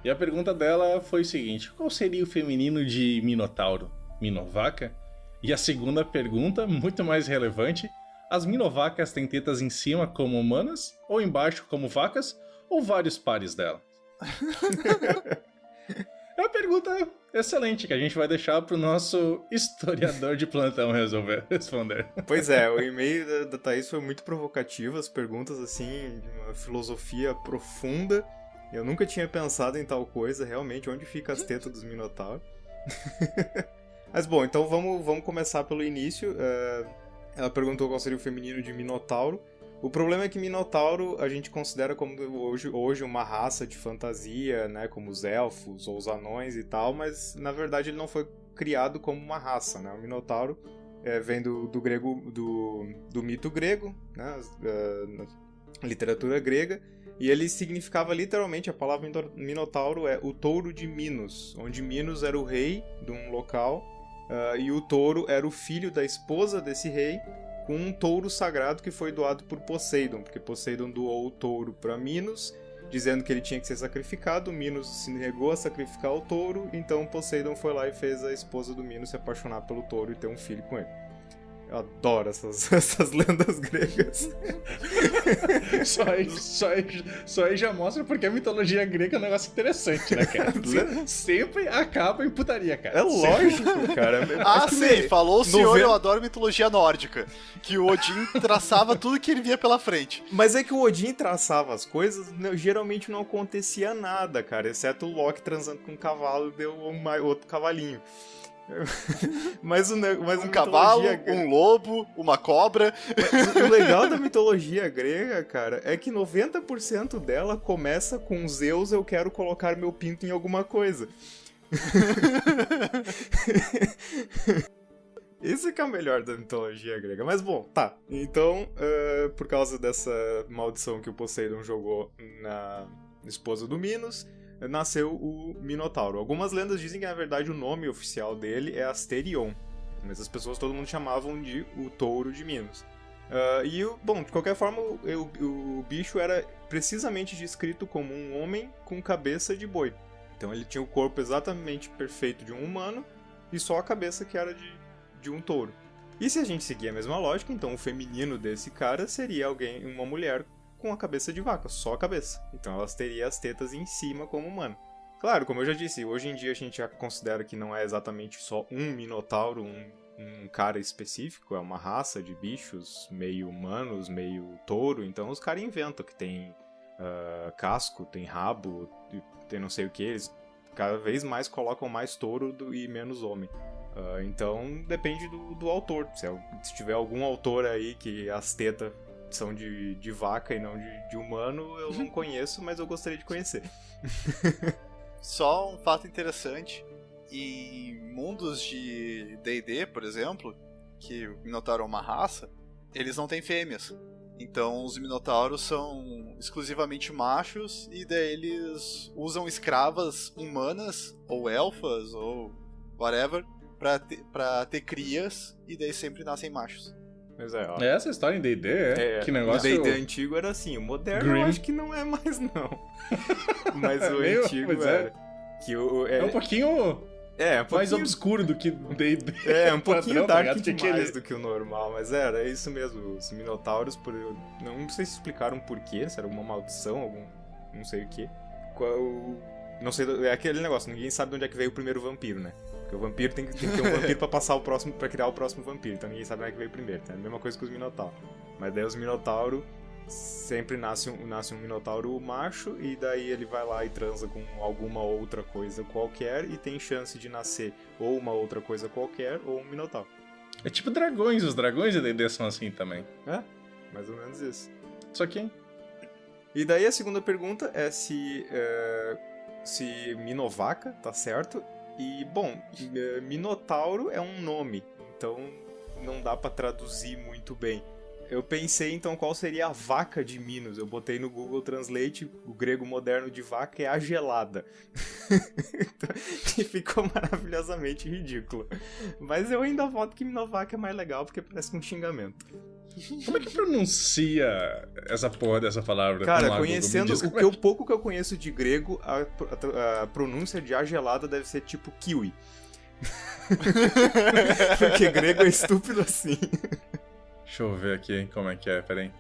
E a pergunta dela foi o seguinte, qual seria o feminino de Minotauro? Minovaca? E a segunda pergunta, muito mais relevante, as Minovacas têm tetas em cima como humanas, ou embaixo como vacas, ou vários pares dela? É uma pergunta excelente que a gente vai deixar pro nosso historiador de plantão responder. Pois é, o e-mail da Thaís foi muito provocativo, as perguntas assim, de uma filosofia profunda. Eu nunca tinha pensado em tal coisa, realmente, onde fica as tetas dos Minotauros. Mas bom, então vamos começar pelo início. Ela perguntou qual seria o feminino de Minotauro. O problema é que Minotauro a gente considera como hoje uma raça de fantasia, né, como os elfos ou os anões e tal, mas na verdade ele não foi criado como uma raça, né? O Minotauro vem do grego, do mito grego, né, literatura grega, e ele significava literalmente, a palavra Minotauro é o touro de Minos, onde Minos era o rei de um local, e o touro era o filho da esposa desse rei, com um touro sagrado que foi doado por Poseidon, porque Poseidon doou o touro para Minos, dizendo que ele tinha que ser sacrificado. Minos se negou a sacrificar o touro, então Poseidon foi lá e fez a esposa do Minos se apaixonar pelo touro e ter um filho com ele. Eu adoro essas lendas gregas. Só aí já mostra porque a mitologia grega é um negócio interessante, né, cara? Sempre acaba em putaria, cara. É lógico, cara. Sim, falou o senhor, eu adoro mitologia nórdica. Que o Odin traçava tudo que ele via pela frente. Mas é que o Odin traçava as coisas, geralmente não acontecia nada, cara. Exceto o Loki transando com um cavalo e deu outro cavalinho. mas um cavalo, um lobo, uma cobra. Mas o legal da mitologia grega, cara, é que 90% dela começa com Zeus, eu quero colocar meu pinto em alguma coisa. Esse que é o melhor da mitologia grega. Mas bom, tá. Então, por causa dessa maldição que o Poseidon jogou na esposa do Minos, nasceu o Minotauro. Algumas lendas dizem que, na verdade, o nome oficial dele é Asterion, mas as pessoas, todo mundo chamavam de o Touro de Minos. Bom, de qualquer forma, o bicho era precisamente descrito como um homem com cabeça de boi. Então ele tinha o corpo exatamente perfeito de um humano e só a cabeça que era de um touro. E se a gente seguir a mesma lógica, então o feminino desse cara seria uma mulher com a cabeça de vaca, só a cabeça. Então elas teriam as tetas em cima como humano. Claro, como eu já disse, hoje em dia a gente já considera que não é exatamente só um minotauro, um cara específico, é uma raça de bichos meio humanos, meio touro, então os caras inventam que tem casco, tem rabo, tem não sei o que, eles cada vez mais colocam mais touro e menos homem. Então depende do autor, se tiver algum autor aí que as tetas são de vaca e não de humano, eu não conheço, mas eu gostaria de conhecer. Só um fato interessante, em mundos de D&D, por exemplo, que o Minotauro é uma raça, eles não têm fêmeas. Então os Minotauros são exclusivamente machos, e daí eles usam escravas humanas, ou elfas, ou whatever, pra ter crias, e daí sempre nascem machos. Mas ó. Essa história em D&D, que negócio... O D&D antigo era assim, o moderno eu acho que não é mais não. Mas o antigo era. Que é um pouquinho É, um pouquinho... mais obscuro do que D&D. É, um pouquinho padrão, dark tá demais do que o normal, mas era isso mesmo. Os Minotauros, não sei se explicaram por quê, se era uma maldição, algum não sei o quê. Não sei, é aquele negócio, ninguém sabe de onde é que veio o primeiro vampiro, né? Porque o vampiro tem que ter um vampiro pra passar o próximo, pra criar o próximo vampiro, então ninguém sabe onde é que veio primeiro, tá? É a mesma coisa que os Minotauros. Mas daí os Minotauros sempre nasce um Minotauro macho, e daí ele vai lá e transa com alguma outra coisa qualquer, e tem chance de nascer ou uma outra coisa qualquer, ou um Minotauro. É tipo dragões, os dragões de D&D são assim também. É, mais ou menos isso. Só que... E daí a segunda pergunta é se Minovaca, tá certo? E, bom, Minotauro é um nome, então não dá pra traduzir muito bem. Eu pensei, então, qual seria a vaca de Minos. Eu botei no Google Translate, o grego moderno de vaca é a gelada. E ficou maravilhosamente ridículo. Mas eu ainda voto que Minovaca é mais legal, porque parece um xingamento. Como é que pronuncia essa porra dessa palavra? Cara, conhecendo o pouco que eu conheço de grego, a pronúncia de a gelada deve ser tipo kiwi. Porque grego é estúpido assim. Deixa eu ver aqui como é que é, peraí.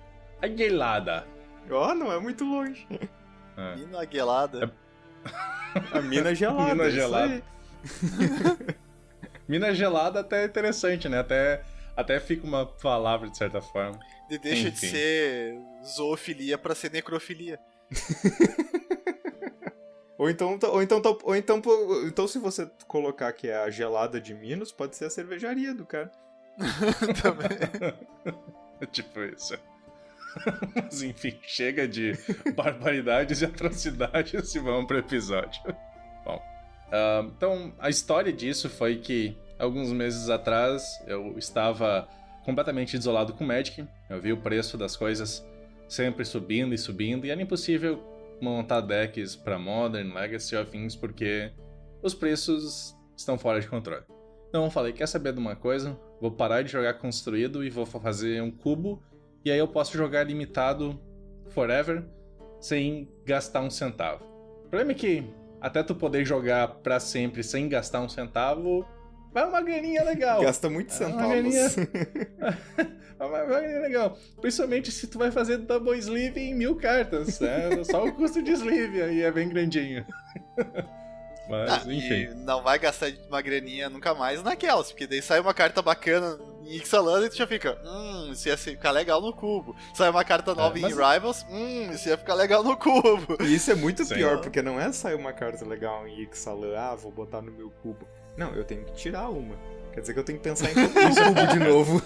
Aguelada. Ó, não é muito longe. Mina aguelada. A mina gelada. Mina gelada. Mina gelada até é interessante, né? Até fica uma palavra de certa forma. Deixa de ser zoofilia pra ser necrofilia. Ou então, se você colocar que é a gelada de Minos, pode ser a cervejaria do cara. Também. Tipo isso. Mas enfim, chega de barbaridades e atrocidades e vamos pro episódio. Bom, então a história disso foi que alguns meses atrás eu estava completamente desolado com o Magic. Eu vi o preço das coisas sempre subindo e subindo, e era impossível montar decks para Modern, Legacy of Things porque os preços estão fora de controle. Então eu falei, quer saber de uma coisa? Vou parar de jogar construído e vou fazer um cubo, e aí eu posso jogar limitado forever sem gastar um centavo. O problema é que até tu poder jogar pra sempre sem gastar um centavo, vai uma graninha legal. Gasta muitos centavos. Uma graninha legal. Principalmente se tu vai fazer double sleeve em 1000 cartas. Só o custo de sleeve aí é bem grandinho. Mas, enfim. E não vai gastar uma graninha nunca mais naquelas, porque daí sai uma carta bacana em Ixalan e tu já fica, isso ia ficar legal no cubo. Sai uma carta nova em Rivals, isso ia ficar legal no cubo. E isso é muito pior, porque não é sair uma carta legal em Ixalan, vou botar no meu cubo. Não, eu tenho que tirar uma. Quer dizer que eu tenho que pensar em cubo de novo.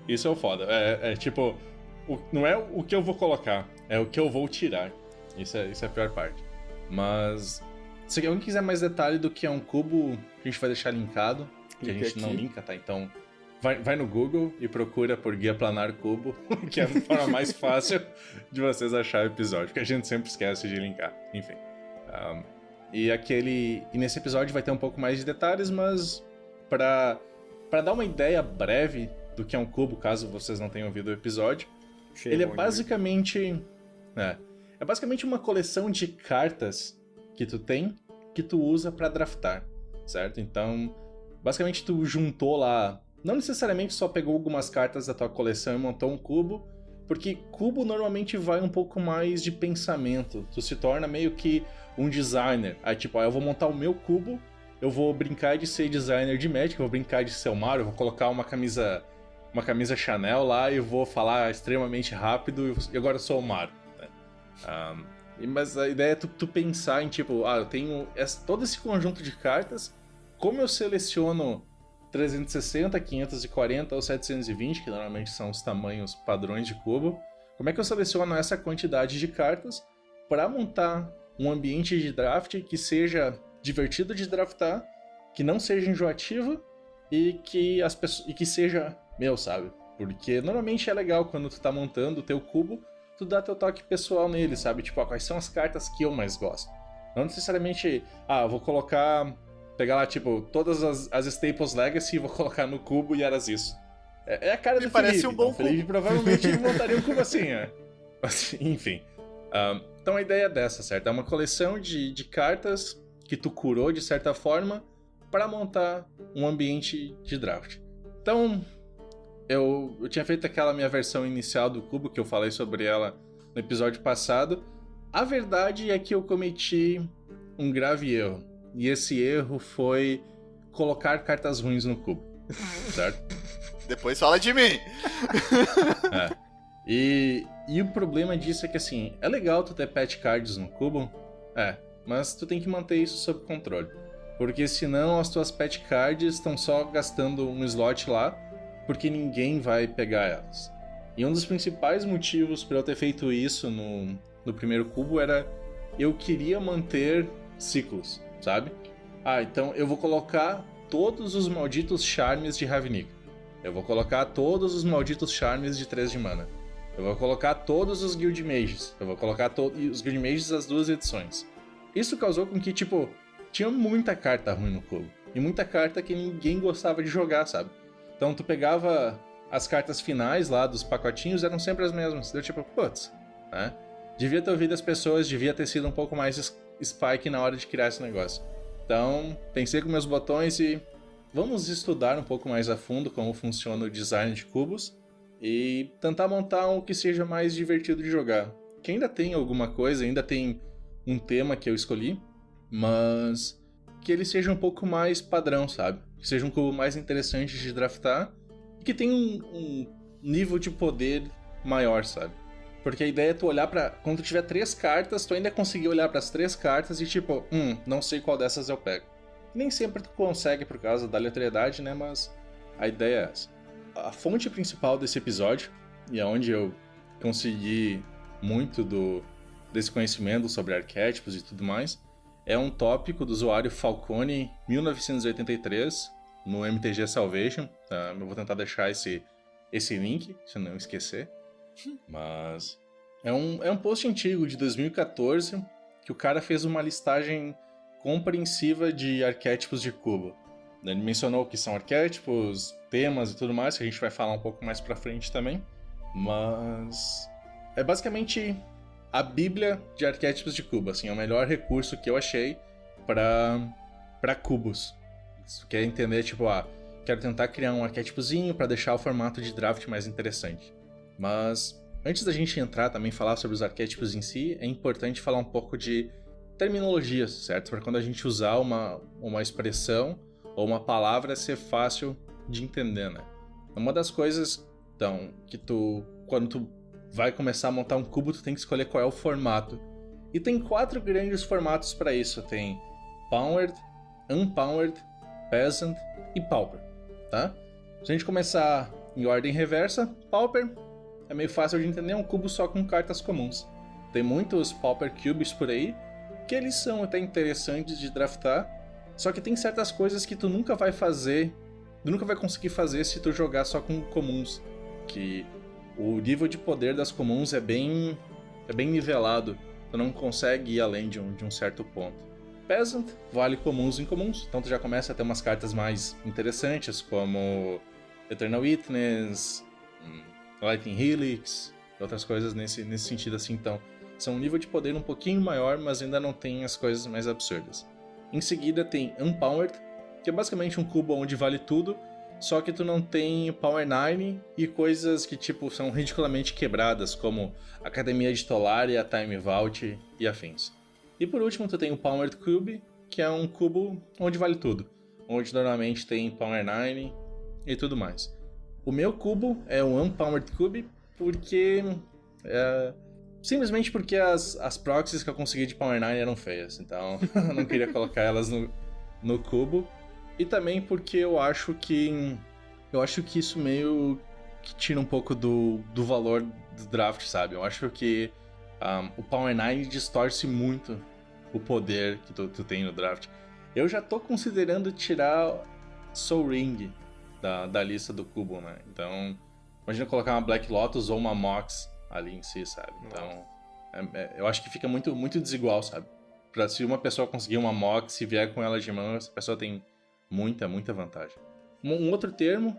Isso é o foda. É tipo, não é o que eu vou colocar, é o que eu vou tirar. Isso é a pior parte. Mas se alguém quiser mais detalhe do que é um cubo, a gente vai deixar linkado, que a gente não linka, tá? Então vai no Google e procura por Guia Planar Cubo, que é a forma mais fácil de vocês achar o episódio, porque a gente sempre esquece de linkar. Enfim. E nesse episódio vai ter um pouco mais de detalhes, mas pra dar uma ideia breve do que é um cubo, caso vocês não tenham ouvido o episódio, ele é basicamente... É basicamente uma coleção de cartas que tu tem, que tu usa pra draftar, certo? Então, basicamente tu juntou lá... Não necessariamente só pegou algumas cartas da tua coleção e montou um cubo, porque cubo normalmente vai um pouco mais de pensamento. Tu se torna meio que um designer. Aí tipo, eu vou montar o meu cubo, eu vou brincar de ser designer de Magic, eu vou brincar de ser o Mario, eu vou colocar uma camisa Chanel lá e vou falar extremamente rápido e agora eu sou o Mario. Mas a ideia é tu pensar em tipo, eu tenho todo esse conjunto de cartas, como eu seleciono 360, 540 ou 720, que normalmente são os tamanhos padrões de cubo, como é que eu seleciono essa quantidade de cartas para montar um ambiente de draft que seja divertido de draftar, que não seja enjoativo e que seja meu, sabe? Porque normalmente é legal quando tu tá montando o teu cubo, tu dá teu toque pessoal nele, sabe? Tipo, quais são as cartas que eu mais gosto. Não necessariamente, vou pegar lá, tipo, todas as Staples Legacy e vou colocar no cubo e eras isso. É a cara do Felipe. Parece um bom cubo. Felipe provavelmente montaria um cubo assim, Mas, enfim. Então a ideia é dessa, certo? É uma coleção de cartas que tu curou de certa forma para montar um ambiente de draft. Então, eu tinha feito aquela minha versão inicial do cubo, que eu falei sobre ela no episódio passado. A verdade é que eu cometi um grave erro. E esse erro foi colocar cartas ruins no cubo, certo? Depois fala de mim! E o problema disso é que, assim, é legal tu ter pet cards no cubo, mas tu tem que manter isso sob controle. Porque senão as tuas pet cards estão só gastando um slot lá, porque ninguém vai pegar elas. E um dos principais motivos para eu ter feito isso no primeiro cubo era eu queria manter ciclos, sabe? Então eu vou colocar todos os malditos charmes de Ravnica. Eu vou colocar todos os malditos charmes de 3 de mana. Eu vou colocar todos os Guild Mages. Eu vou colocar os Guild Mages das 2 edições. Isso causou com que, tipo, tinha muita carta ruim no cubo. E muita carta que ninguém gostava de jogar, sabe? Então tu pegava as cartas finais lá dos pacotinhos, eram sempre as mesmas. Deu tipo, putz, né? Devia ter ouvido as pessoas, devia ter sido um pouco mais spike na hora de criar esse negócio. Então, pensei com meus botões e vamos estudar um pouco mais a fundo como funciona o design de cubos e tentar montar um que seja mais divertido de jogar. Que ainda tem alguma coisa, ainda tem um tema que eu escolhi, mas que ele seja um pouco mais padrão, sabe? Que seja um cubo mais interessante de draftar e que tenha um nível de poder maior, sabe? Porque a ideia é tu olhar pra... Quando tu tiver 3 cartas, tu ainda conseguir olhar pras 3 cartas e tipo, não sei qual dessas eu pego. Nem sempre tu consegue por causa da aleatoriedade, né? Mas a ideia é essa. A fonte principal desse episódio, e é onde eu consegui muito desse conhecimento sobre arquétipos e tudo mais, é um tópico do usuário Falcone 1983 no MTG Salvation. Eu vou tentar deixar esse link, se eu não esquecer. Mas é um post antigo de 2014 que o cara fez uma listagem compreensiva de arquétipos de cubo. Ele mencionou que são arquétipos, temas e tudo mais, que a gente vai falar um pouco mais pra frente também. Mas é basicamente a bíblia de arquétipos de cubo. Assim, é o melhor recurso que eu achei pra cubos. Se tu quer entender, tipo, quero tentar criar um arquétipozinho pra deixar o formato de draft mais interessante. Mas antes da gente entrar também falar sobre os arquétipos em si, é importante falar um pouco de terminologias, certo? Para quando a gente usar uma expressão ou uma palavra ser fácil de entender, né? Uma das coisas, então, que quando tu vai começar a montar um cubo, tu tem que escolher qual é o formato. E tem 4 grandes formatos para isso. Tem Powered, Unpowered, Peasant e Pauper, tá? Se a gente começar em ordem reversa, Pauper é meio fácil de entender, é um cubo só com cartas comuns. Tem muitos Pauper Cubes por aí, que eles são até interessantes de draftar, só que tem certas coisas que tu nunca vai conseguir fazer se tu jogar só com comuns, que o nível de poder das comuns é bem nivelado, tu não consegue ir além de um certo ponto. Peasant vale comuns e incomuns, então tu já começa a ter umas cartas mais interessantes, como Eternal Witness, Lightning Helix, outras coisas nesse sentido assim. Então, são um nível de poder um pouquinho maior, mas ainda não tem as coisas mais absurdas. Em seguida tem Unpowered, que é basicamente um cubo onde vale tudo, só que tu não tem Power 9 e coisas que tipo são ridiculamente quebradas, como Academia de Tolaria, Time Vault e afins. E por último tu tem o Powered Cube, que é um cubo onde vale tudo, onde normalmente tem Power 9 e tudo mais. O meu cubo é um Unpowered Cube porque... simplesmente porque as proxies que eu consegui de Power 9 eram feias, então eu não queria colocar elas no cubo. E também porque eu acho que isso meio que tira um pouco do valor do draft, sabe? Eu acho que o Power 9 distorce muito o poder que tu tem no draft. Eu já tô considerando tirar Sol Ring da lista do cubo, né? Então, imagina colocar uma Black Lotus ou uma Mox ali em si, sabe? Então, eu acho que fica muito, muito desigual, sabe? Se uma pessoa conseguir uma Mox e vier com ela de mão, essa pessoa tem muita, muita vantagem. Um outro termo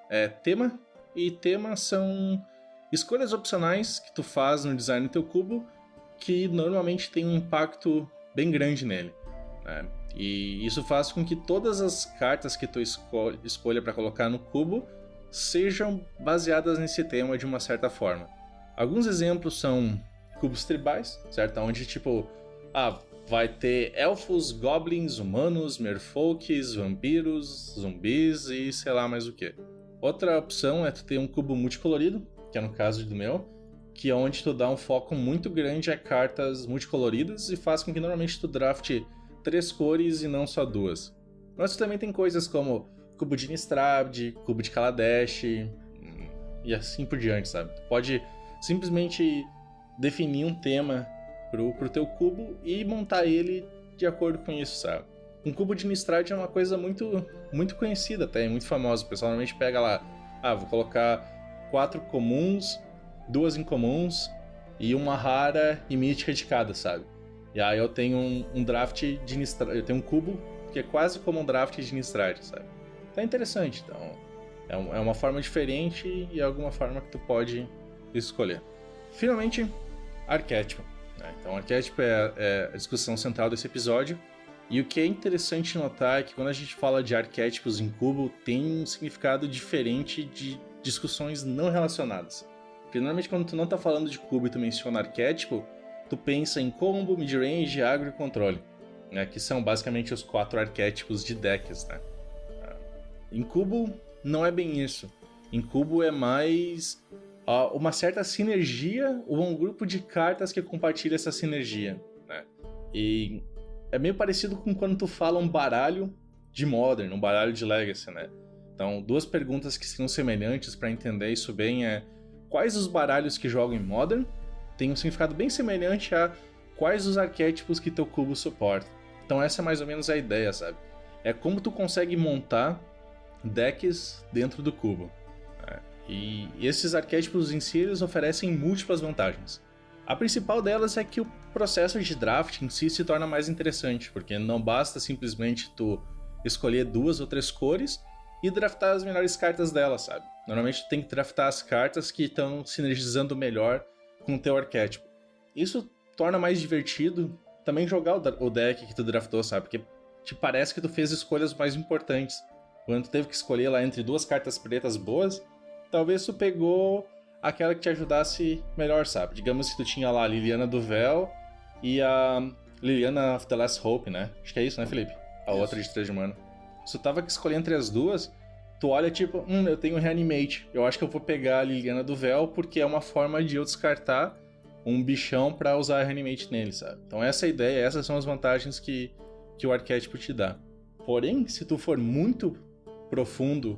é tema, e temas são escolhas opcionais que tu faz no design do teu cubo que normalmente tem um impacto bem grande nele, né? E isso faz com que todas as cartas que tu escolha para colocar no cubo sejam baseadas nesse tema de uma certa forma. Alguns exemplos são cubos tribais, certo? Onde tipo, vai ter elfos, goblins, humanos, merfolks, vampiros, zumbis e sei lá mais o que. Outra opção é tu ter um cubo multicolorido, que é no caso do meu, que é onde tu dá um foco muito grande a cartas multicoloridas e faz com que normalmente tu drafte 3 cores e não só 2. Mas tu também tem coisas como cubo de Innistrad, cubo de Kaladesh e assim por diante, sabe? Tu pode simplesmente definir um tema pro teu cubo e montar ele de acordo com isso, sabe? Um cubo de Innistrad é uma coisa muito, muito conhecida até, muito famosa. O pessoal normalmente pega lá, vou colocar 4 comuns, 2 incomuns e uma rara e mítica de cada, sabe? E aí eu tenho um draft de Innistrad, eu tenho um cubo que é quase como um draft de Innistrad, sabe? Então é interessante, então é uma forma diferente e é alguma forma que tu pode escolher. Finalmente, arquétipo. Então arquétipo é a discussão central desse episódio. E o que é interessante notar é que quando a gente fala de arquétipos em cubo, tem um significado diferente de discussões não relacionadas. Porque normalmente quando tu não tá falando de cubo e tu menciona arquétipo, tu pensa em combo, midrange, agro e controle, né? Que são basicamente os 4 arquétipos de decks, né? Em cubo não é bem isso. Em cubo é mais uma certa sinergia ou um grupo de cartas que compartilha essa sinergia, né? E é meio parecido com quando tu fala um baralho de Modern, um baralho de Legacy, né? Então, 2 perguntas que são semelhantes para entender isso bem é: quais os baralhos que jogam em Modern têm um significado bem semelhante a quais os arquétipos que teu cubo suporta. Então essa é mais ou menos a ideia, sabe? É como tu consegue montar decks dentro do cubo. E esses arquétipos em si, eles oferecem múltiplas vantagens. A principal delas é que o processo de draft em si se torna mais interessante, porque não basta simplesmente tu escolher 2 ou 3 cores e draftar as melhores cartas delas, sabe? Normalmente tu tem que draftar as cartas que estão sinergizando melhor com o teu arquétipo. Isso torna mais divertido também jogar o deck que tu draftou, sabe? Porque te parece que tu fez escolhas mais importantes. Quando tu teve que escolher lá entre 2 cartas pretas boas, talvez tu pegou aquela que te ajudasse melhor, sabe? Digamos que tu tinha lá a Liliana do Véu e a Liliana of the Last Hope, né? Acho que é isso, né, Felipe? A outra de 3 de mana. Se tu tava que escolher entre as duas, tu olha tipo, eu tenho Reanimate. Eu acho que eu vou pegar a Liliana do Véu porque é uma forma de eu descartar um bichão pra usar Reanimate nele, sabe? Então essa é a ideia, essas são as vantagens que o arquétipo te dá. Porém, se tu for muito profundo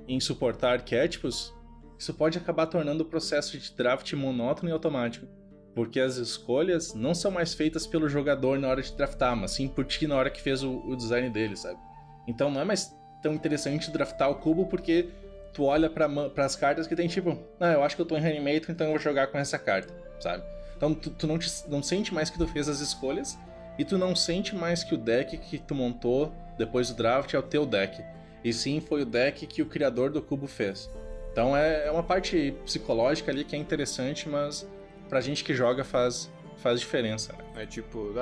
em suportar arquétipos, isso pode acabar tornando o processo de draft monótono e automático, porque as escolhas não são mais feitas pelo jogador na hora de draftar, mas sim por ti na hora que fez o design dele, sabe? Então não é mais tão interessante draftar o cubo porque tu olha para as cartas que tem tipo, eu acho que eu tô em Reanimator, então eu vou jogar com essa carta, sabe? Então tu não sente mais que tu fez as escolhas e tu não sente mais que o deck que tu montou depois do draft é o teu deck, e sim foi o deck que o criador do cubo fez. Então é uma parte psicológica ali que é interessante, mas pra gente que joga faz diferença, né? É tipo,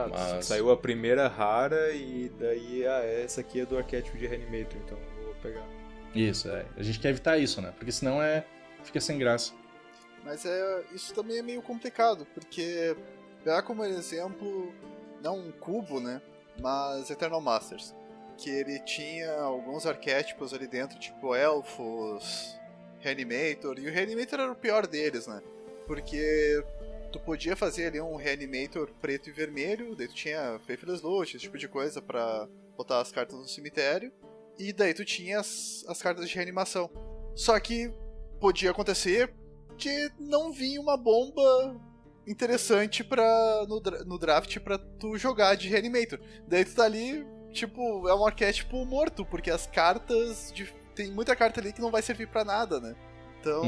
saiu a primeira rara e daí essa aqui é do arquétipo de Reanimator, então eu vou pegar. Isso, a gente quer evitar isso, né? Porque senão fica sem graça. Mas isso também é meio complicado, porque pegar como exemplo, não um cubo, né? Mas Eternal Masters, que ele tinha alguns arquétipos ali dentro, tipo elfos, Reanimator, e o Reanimator era o pior deles, né? Porque tu podia fazer ali um Reanimator preto e vermelho, daí tu tinha Faithless Looting, esse tipo de coisa pra botar as cartas no cemitério, e daí tu tinha as cartas de reanimação. Só que podia acontecer de não vir uma bomba interessante no draft pra tu jogar de Reanimator. Daí tu tá ali, tipo, é um arquétipo morto, porque as cartas... Tem muita carta ali que não vai servir pra nada, né? Então...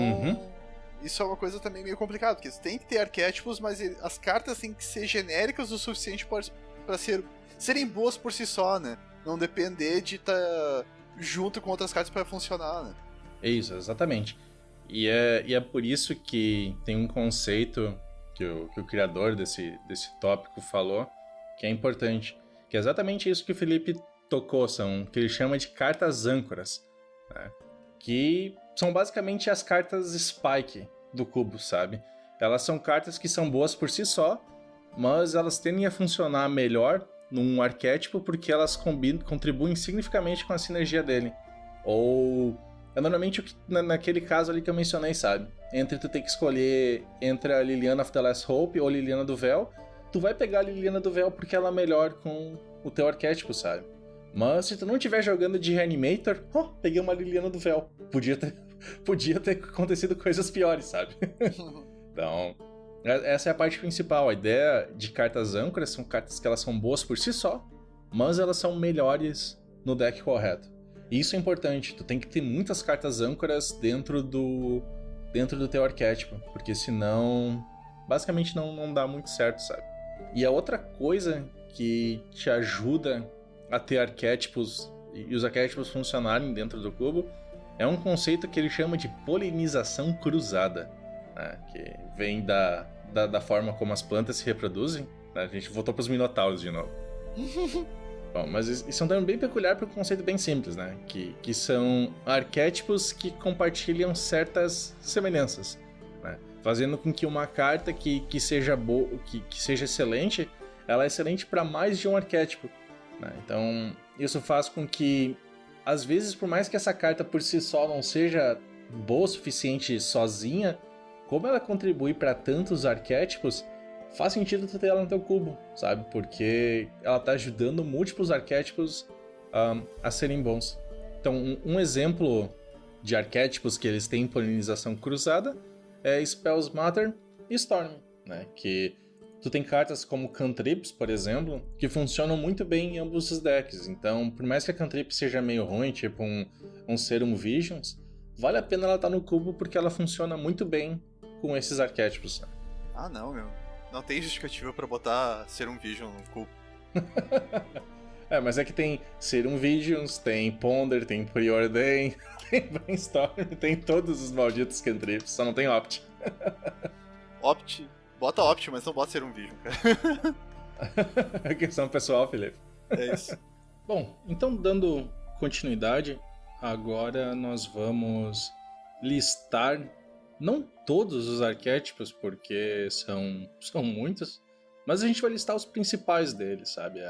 Isso é uma coisa também meio complicada, porque você tem que ter arquétipos, mas as cartas têm que ser genéricas o suficiente pra serem boas por si só, né? Não depender de estar junto com outras cartas pra funcionar, né? É isso, exatamente. E é por isso que tem um conceito que o criador desse tópico falou, que é importante, que é exatamente isso que o Felipe tocou, são que ele chama de cartas âncoras, né? Que são basicamente as cartas Spike do cubo, sabe? Elas são cartas que são boas por si só, mas elas tendem a funcionar melhor num arquétipo porque elas contribuem significativamente com a sinergia dele. Ou é normalmente naquele caso ali que eu mencionei, sabe? Entre tu ter que escolher entre a Liliana of the Last Hope ou a Liliana do Véu, tu vai pegar a Liliana do Véu porque ela é melhor com o teu arquétipo, sabe? Mas se tu não estiver jogando de Reanimator, peguei uma Liliana do Véu. Podia ter acontecido coisas piores, sabe? Então, essa é a parte principal. A ideia de cartas âncoras são cartas que elas são boas por si só, mas elas são melhores no deck correto. E isso é importante. Tu tem que ter muitas cartas âncoras dentro do teu arquétipo, porque senão, basicamente não dá muito certo, sabe? E a outra coisa que te ajuda a ter arquétipos e os arquétipos funcionarem dentro do cubo é um conceito que ele chama de polinização cruzada, né? Que vem da forma como as plantas se reproduzem, né? A gente voltou para os minotauros de novo. Bom, mas isso é um termo bem peculiar para um conceito bem simples, né? Que são arquétipos que compartilham certas semelhanças, né? Fazendo com que uma carta que seja boa, que seja excelente, ela é excelente para mais de um arquétipo, né? Então, isso faz com que, às vezes, por mais que essa carta por si só não seja boa o suficiente sozinha, como ela contribui para tantos arquétipos, faz sentido tu ter ela no teu cubo, sabe? Porque ela tá ajudando múltiplos arquétipos a serem bons. Então, um exemplo de arquétipos que eles têm polinização cruzada é Spells Matter e Storm, né? Que tu tem cartas como Cantrips, por exemplo, que funcionam muito bem em ambos os decks. Então, por mais que a Cantrip seja meio ruim, tipo um Serum Visions, vale a pena ela estar no cubo porque ela funciona muito bem com esses arquétipos. Ah, não, meu. Não tem justificativa pra botar Serum Vision no cubo. Mas é que tem Serum Visions, tem Ponder, tem Preordain, tem Brainstorm, tem todos os malditos Cantrips, só não tem Opt. Opt... Bota Opt, mas não bota Serum Vision, cara. É questão pessoal, Felipe. É isso. Bom, então dando continuidade, agora nós vamos listar não todos os arquétipos, porque são muitos, mas a gente vai listar os principais deles, sabe?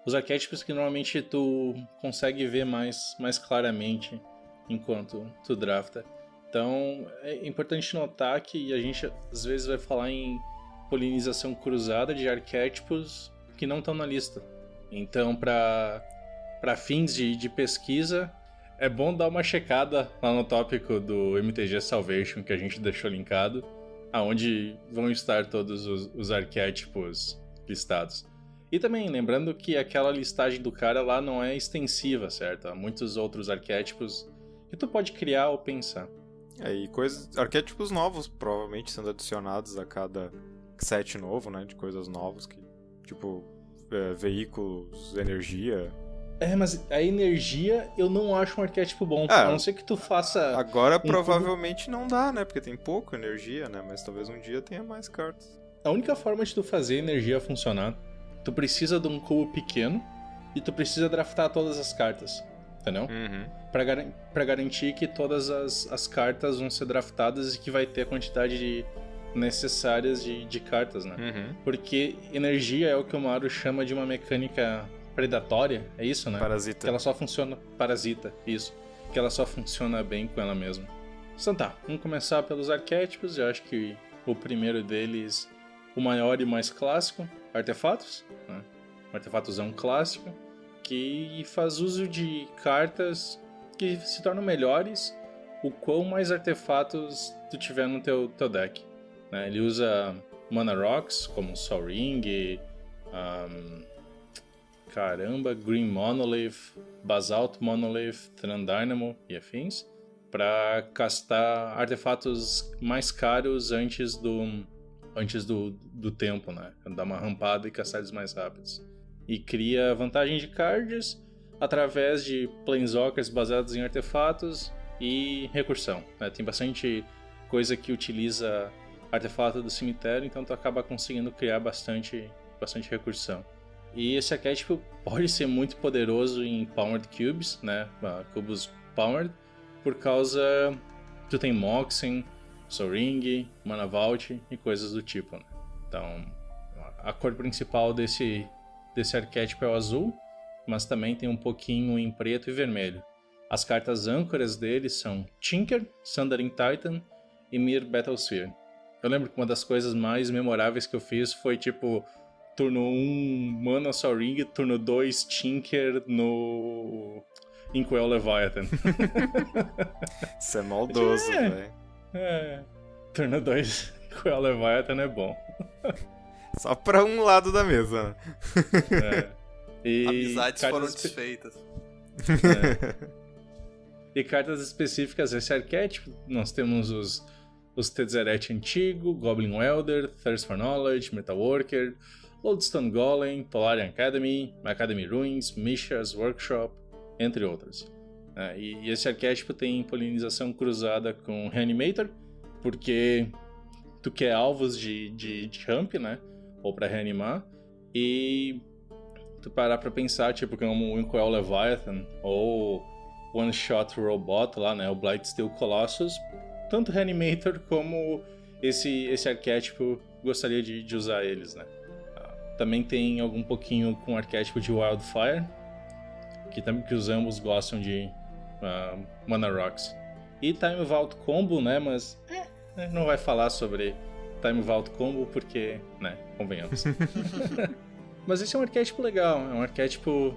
Os arquétipos que normalmente tu consegue ver mais claramente enquanto tu drafta. Então é importante notar que a gente às vezes vai falar em polinização cruzada de arquétipos que não estão na lista. Então, para fins de pesquisa, é bom dar uma checada lá no tópico do MTG Salvation que a gente deixou linkado, aonde vão estar todos os arquétipos listados. E também lembrando que aquela listagem do cara lá não é extensiva, certo? Há muitos outros arquétipos que tu pode criar ou pensar. E arquétipos novos provavelmente sendo adicionados a cada set novo, né? De coisas novas, que tipo veículos, energia. Mas a energia eu não acho um arquétipo bom, a não ser que tu faça... Agora provavelmente não dá, né? Porque tem pouco energia, né? Mas talvez um dia tenha mais cartas. A única forma de tu fazer energia funcionar, tu precisa de um cubo pequeno e tu precisa draftar todas as cartas, entendeu? Uhum. Pra garantir que todas as cartas vão ser draftadas e que vai ter a quantidade necessárias de cartas, né? Uhum. Porque energia é o que o Maru chama de uma mecânica predatória, é isso, né? Parasita. Que ela só funciona... Parasita, isso. Que ela só funciona bem com ela mesma. Então tá, vamos começar pelos arquétipos. Eu acho que o primeiro deles, o maior e mais clássico, Artefatos, né? Artefatos é um clássico que faz uso de cartas que se tornam melhores o quão mais artefatos tu tiver no teu deck, né? Ele usa Mana Rocks, como Sol Ring, Green Monolith, Basalt Monolith, Tran Dynamo e afins, para castar artefatos mais caros antes do tempo, né? Dar uma rampada e castar eles mais rápidos. E cria vantagem de cards através de planeswalkers baseados em artefatos e recursão, né? Tem bastante coisa que utiliza artefato do cemitério, então tu acaba conseguindo criar bastante recursão. E esse arquétipo pode ser muito poderoso em Powered Cubes, né? Cubos Powered, por causa que tu tem Moxen, Sol Ring, Mana Vault e coisas do tipo, né? Então, a cor principal desse arquétipo é o azul, mas também tem um pouquinho em preto e vermelho. As cartas âncoras dele são Tinker, Sundering Titan e Mir Battlesphere. Eu lembro que uma das coisas mais memoráveis que eu fiz foi tipo turno 1 Mana Sol Ring, turno 2 Tinker no Inkwell Leviathan. Isso é maldoso, velho. Turno 2 Inkwell Leviathan é bom. Só pra um lado da mesa. E amizades foram desfeitas. E cartas específicas desse arquétipo, nós temos os Tezzeret Antigo, Goblin Welder, Thirst for Knowledge, Metalworker, Lodestone Golem, Tolarian Academy, Academy Ruins, Mishra's Workshop, entre outros. E esse arquétipo tem polinização cruzada com Reanimator, porque tu quer alvos de ramp, né? Ou pra reanimar. E tu parar pra pensar, tipo, como o Inkwell Leviathan ou One Shot Robot lá, né? O Blightsteel Colossus. Tanto Reanimator como esse arquétipo gostaria de usar eles, né? Também tem algum pouquinho com o arquétipo de Wildfire, que os ambos gostam de Mana Rocks. E Time Vault Combo, né? Mas não vai falar sobre Time Vault Combo porque, né? Convenhamos. Mas esse é um arquétipo legal, é um arquétipo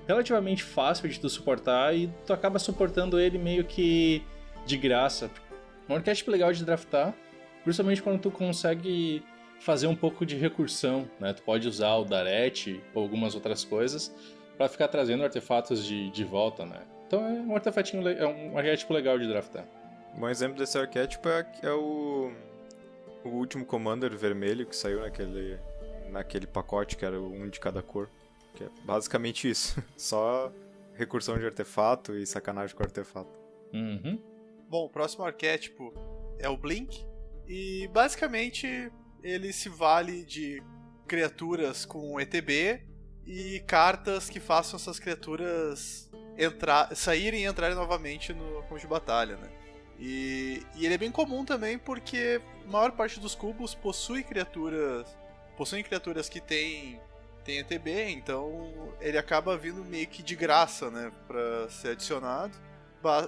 relativamente fácil de tu suportar e tu acaba suportando ele meio que de graça. É um arquétipo legal de draftar, principalmente quando tu consegue fazer um pouco de recursão, né? Tu pode usar o Daret ou algumas outras coisas pra ficar trazendo artefatos de volta, né? Então é um artefatinho, é um arquétipo legal de draftar. Um exemplo desse arquétipo é o último Commander vermelho que saiu naquele pacote que era um de cada cor. Que é basicamente isso. Só recursão de artefato e sacanagem com o artefato. Uhum. Bom, o próximo arquétipo é o Blink. E basicamente ele se vale de criaturas com ETB e cartas que façam essas criaturas saírem e entrarem novamente no campo de batalha, né? E ele é bem comum também porque a maior parte dos cubos possuem criaturas que têm ETB, então ele acaba vindo meio que de graça, né, pra ser adicionado,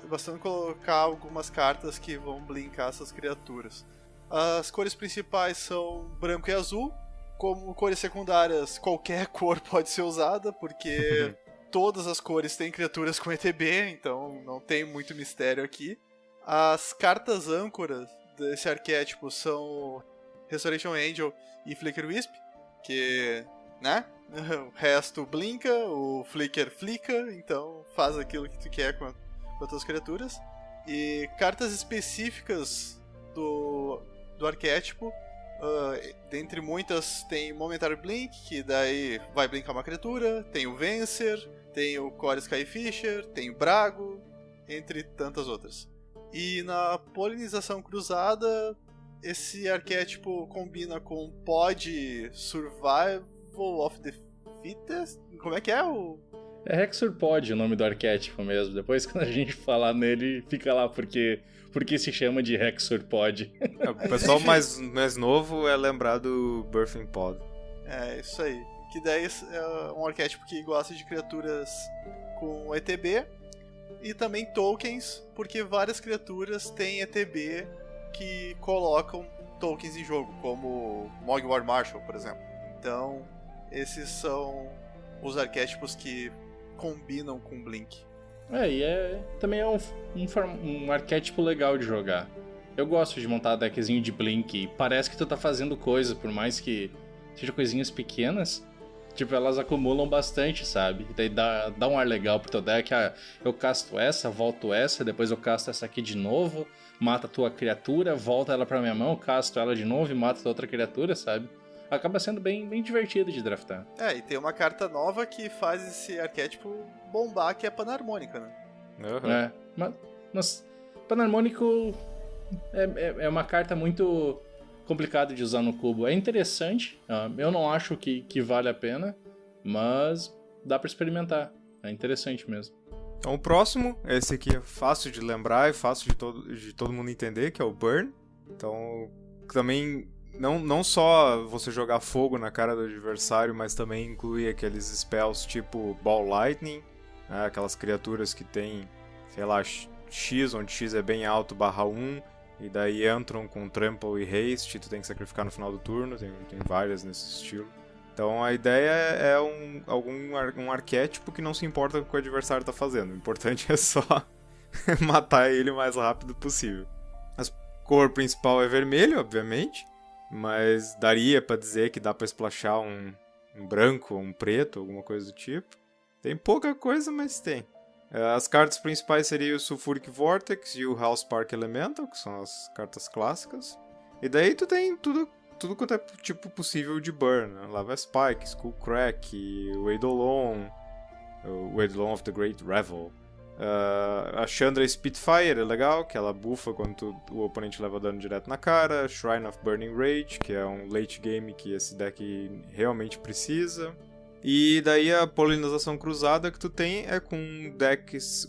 bastando colocar algumas cartas que vão blinkar essas criaturas. As cores principais são branco e azul. Como cores secundárias, qualquer cor pode ser usada, porque todas as cores têm criaturas com ETB, então não tem muito mistério aqui. As cartas âncoras desse arquétipo são Restoration Angel e Flicker Wisp, que, né, o resto blinka, o Flicker flica, então faz aquilo que tu quer com as tuas criaturas. E cartas específicas do arquétipo, dentre muitas tem Momentary Blink, que daí vai blinkar uma criatura, tem o Vencer, tem o Core Skyfisher, tem o Brago, entre tantas outras. E na polinização cruzada, esse arquétipo combina com Pod Survival of the Fittest. Como é que é o... É Hexurpod o nome do arquétipo mesmo. Depois quando a gente falar nele, fica lá porque se chama de Hexurpod. O pessoal mais novo é lembrar do Birthing Pod. É, isso aí. Que daí é um arquétipo que gosta de criaturas com ETB. E também tokens, porque várias criaturas têm ETB que colocam tokens em jogo, como Mogwai Marshal, por exemplo. Então, esses são os arquétipos que combinam com Blink. Também é um arquétipo legal de jogar. Eu gosto de montar deckzinho de Blink e parece que tu tá fazendo coisa, por mais que sejam coisinhas pequenas. Tipo, elas acumulam bastante, sabe? E daí dá um ar legal pro teu deck. Eu casto essa, volto essa, depois eu casto essa aqui de novo, mata a tua criatura, volta ela pra minha mão, casto ela de novo e mata a outra criatura, sabe? Acaba sendo bem divertido de draftar. E tem uma carta nova que faz esse arquétipo bombar, que é Panharmônica, né? Uhum. Mas Panharmônico é uma carta muito complicada de usar no cubo. É interessante, eu não acho que vale a pena, mas dá pra experimentar. É interessante mesmo. Então o próximo, esse aqui é fácil de lembrar e fácil de todo mundo entender, que é o Burn. Então também não só você jogar fogo na cara do adversário, mas também inclui aqueles spells tipo Ball Lightning, né? Aquelas criaturas que tem, sei lá, X, onde X é bem alto, /1, e daí entram com Trample e Haste, tu tem que sacrificar no final do turno, tem várias nesse estilo. Então a ideia é um arquétipo que não se importa com o que o adversário tá fazendo. O importante é só matar ele o mais rápido possível. A cor principal é vermelho, obviamente, mas daria pra dizer que dá pra splashar um branco, um preto, alguma coisa do tipo. Tem pouca coisa, mas tem. As cartas principais seriam o Sulfuric Vortex e o Hellspark Elemental, que são as cartas clássicas. E daí tu tem tudo quanto é tipo possível de burn, né? Lava Spike, Skullcrack, o Eidolon of the Great Revel. A Chandra Spitfire é legal, que ela bufa quando o oponente leva dano direto na cara. Shrine of Burning Rage, que é um late game que esse deck realmente precisa. E daí a polinização cruzada que tu tem é com decks,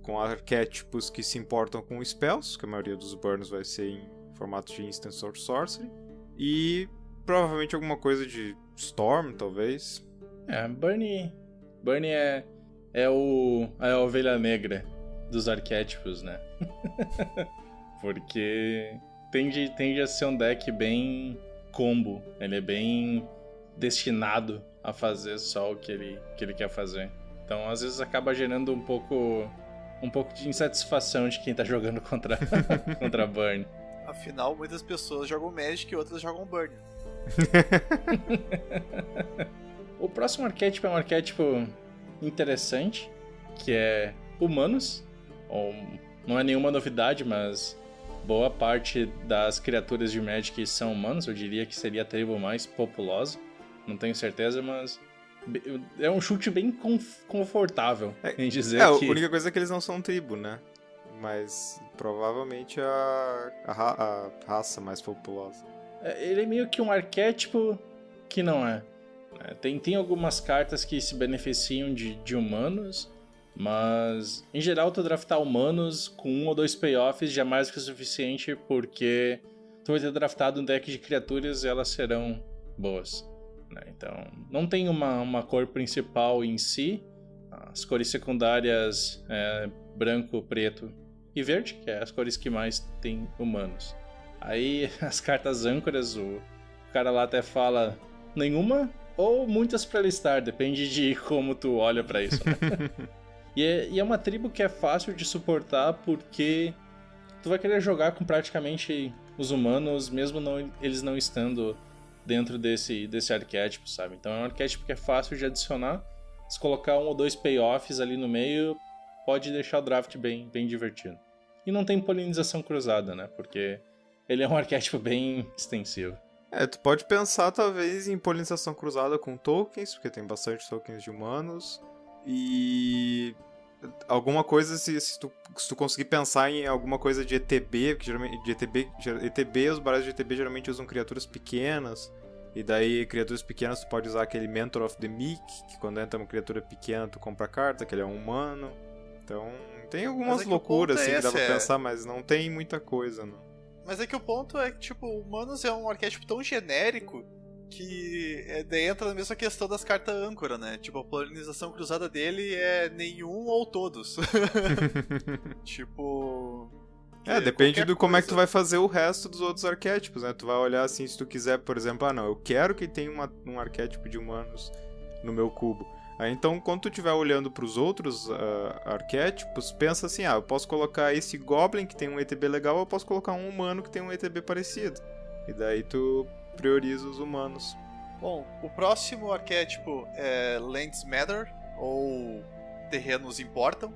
com arquétipos que se importam com spells, que a maioria dos burns vai ser em formato de Instance or Sorcery. E provavelmente alguma coisa de Storm, talvez. Burn é a ovelha negra dos arquétipos, né? Porque tende a ser um deck bem combo. Ele é bem destinado a fazer só o que ele quer fazer. Então, às vezes, acaba gerando um pouco de insatisfação de quem tá jogando contra Burn. Afinal, muitas pessoas jogam Magic e outras jogam Burn. O próximo arquétipo é um arquétipo interessante, que é humanos. Não é nenhuma novidade, mas boa parte das criaturas de Magic são humanos. Eu diria que seria a tribo mais populosa. Não tenho certeza, mas é um chute bem confortável em dizer que... A única coisa é que eles não são tribo, né? Mas provavelmente a raça mais populosa. Ele é meio que um arquétipo que não é. Tem algumas cartas que se beneficiam de humanos, mas em geral tu draftar humanos com 1 ou 2 payoffs já é mais que o suficiente, porque tu vai ter draftado um deck de criaturas e elas serão boas. Então, não tem uma cor principal em si. As cores secundárias branco, preto e verde, que é as cores que mais tem humanos. Aí as cartas âncoras, o cara lá até fala nenhuma ou muitas pra listar, depende de como tu olha pra isso, né? E é uma tribo que é fácil de suportar porque tu vai querer jogar com praticamente os humanos, mesmo eles não estando dentro desse arquétipo, sabe? Então é um arquétipo que é fácil de adicionar. Se colocar 1 ou 2 payoffs ali no meio, pode deixar o draft bem divertido. E não tem polinização cruzada, né? Porque ele é um arquétipo bem extensivo. Tu pode pensar talvez em polinização cruzada com tokens, porque tem bastante tokens de humanos. E alguma coisa, se tu conseguir pensar em alguma coisa de ETB, porque geralmente os baralhos de ETB geralmente usam criaturas pequenas, e daí criaturas pequenas tu pode usar aquele Mentor of the Meek, que quando entra uma criatura pequena tu compra a carta, que ele é um humano. Então tem algumas loucuras assim que dá pra pensar, mas não tem muita coisa, não. Mas é que o ponto é que, tipo, humanos é um arquétipo tão genérico que daí entra na mesma questão das cartas âncora, né? Tipo, a polinização cruzada dele é nenhum ou todos. Tipo... depende do como é que tu vai fazer o resto dos outros arquétipos, né? Tu vai olhar assim, se tu quiser, por exemplo, eu quero que tenha um arquétipo de humanos no meu cubo. Aí então, quando tu estiver olhando pros outros arquétipos, pensa assim, eu posso colocar esse Goblin que tem um ETB legal, ou eu posso colocar um humano que tem um ETB parecido. E daí tu prioriza os humanos. Bom, o próximo arquétipo é Lands Matter, ou Terrenos Importam.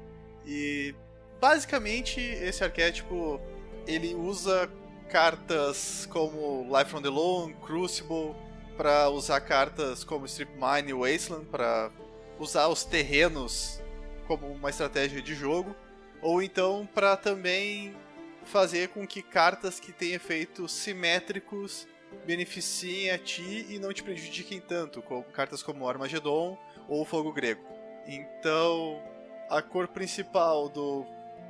E basicamente esse arquétipo ele usa cartas como Life from the Loam, Crucible, para usar cartas como Strip Mine e Wasteland, para usar os terrenos como uma estratégia de jogo, ou então para também fazer com que cartas que têm efeitos simétricos beneficiem a ti e não te prejudiquem tanto, como cartas como Armagedon ou Fogo Grego. Então, a cor principal do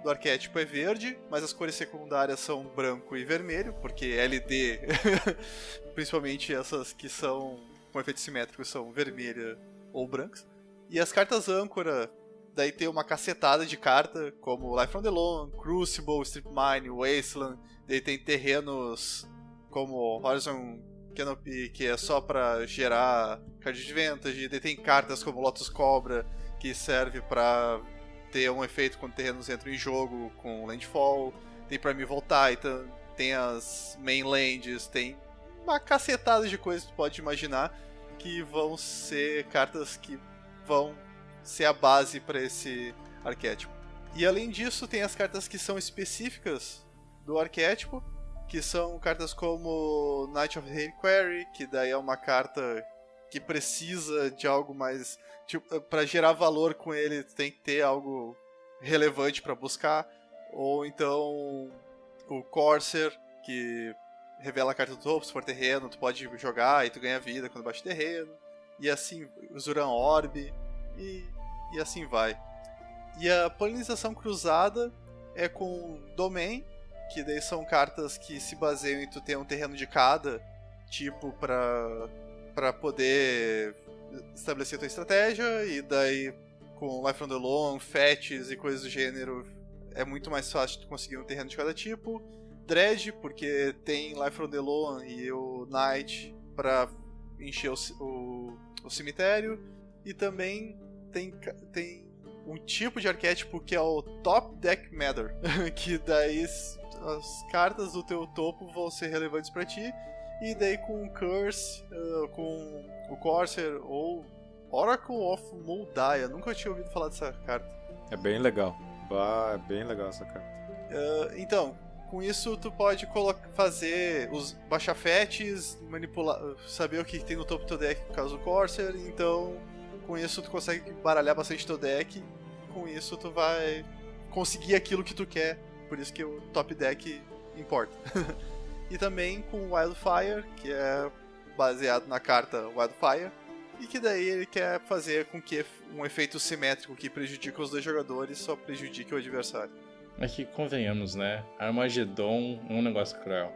arquétipo é verde, mas as cores secundárias são branco e vermelho, porque LD, principalmente essas que são com efeito simétrico, são vermelha ou brancas. E as cartas âncora, daí tem uma cacetada de carta, como Life from the Loam, Crucible, Strip Mine, Wasteland. Daí tem terrenos como Horizon Canopy, que é só pra gerar card advantage. Daí tem cartas como Lotus Cobra, que serve pra ter um efeito quando terrenos entram em jogo com Landfall. Tem Primeval Titan, tem as Mainlands, tem uma cacetada de coisas que tu pode imaginar que vão ser cartas que vão ser a base para esse arquétipo. E além disso, tem as cartas que são específicas do arquétipo, que são cartas como Knight of Reliquary, que daí é uma carta que precisa de algo mais... Tipo, para gerar valor com ele, tem que ter algo relevante para buscar. Ou então o Corsair, que revela a carta do topo, se for terreno, tu pode jogar e tu ganha vida quando bate terreno. E assim, o Zuran Orb, e assim vai. E a polinização cruzada é com Domain, que daí são cartas que se baseiam em tu ter um terreno de cada tipo pra poder estabelecer a tua estratégia, e daí com Life from the Loam, Fetches e coisas do gênero é muito mais fácil tu conseguir um terreno de cada tipo. Dredge, porque tem Life from the Loam e o Knight pra encher o cemitério, e também tem um tipo de arquétipo que é o Top Deck Matter, que daí as cartas do teu topo vão ser relevantes pra ti, e daí com o Curse, com o Corsair ou Oracle of Moldaia. Nunca tinha ouvido falar dessa carta. É bem legal. É bem legal essa carta. Então, com isso tu pode fazer baixar fetches, manipular, saber o que tem no topo do teu deck por causa do Corsair. Então, com isso tu consegue baralhar bastante teu deck. Com isso tu vai conseguir aquilo que tu quer. Por isso que o top deck importa. E também com Wildfire, que é baseado na carta Wildfire, e que daí ele quer fazer com que um efeito simétrico que prejudica os dois jogadores só prejudique o adversário. Mas que convenhamos, né? Armagedon é um negócio cruel.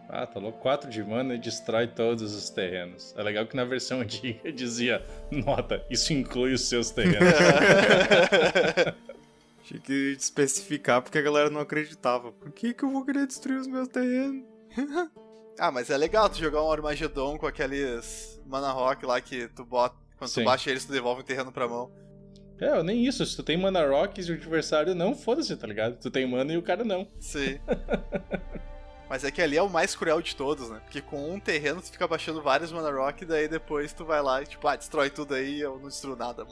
Ah, tá louco. 4 de mana e destrói todos os terrenos. É legal que na versão antiga dizia: nota, isso inclui os seus terrenos. Tinha que especificar porque a galera não acreditava. Por que eu vou querer destruir os meus terrenos? Ah, mas é legal tu jogar um Armagedon com aqueles Mana Rock lá que tu bota. Quando tu baixa eles, tu devolve um terreno pra mão. Nem isso. Se tu tem Mana Rocks e o adversário não, foda-se, tá ligado? Tu tem mana e o cara não. Sim. Mas é que ali é o mais cruel de todos, né? Porque com um terreno tu fica baixando vários Mana Rock, e daí depois tu vai lá e tipo, destrói tudo aí, eu não destruo nada.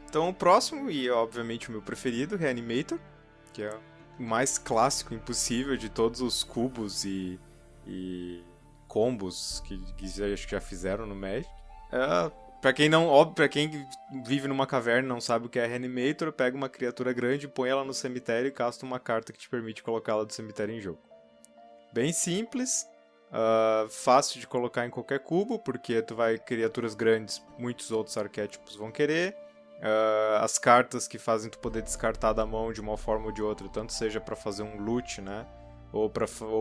Então o próximo, e obviamente o meu preferido, Reanimator, que é o mais clássico impossível de todos os cubos e combos que acho que já fizeram no Magic. Pra quem vive numa caverna e não sabe o que é Reanimator, pega uma criatura grande, põe ela no cemitério e casta uma carta que te permite colocá-la do cemitério em jogo. Bem simples, fácil de colocar em qualquer cubo, porque tu vai criaturas grandes, muitos outros arquétipos vão querer. As cartas que fazem tu poder descartar da mão de uma forma ou de outra, tanto seja pra fazer um loot, né? Ou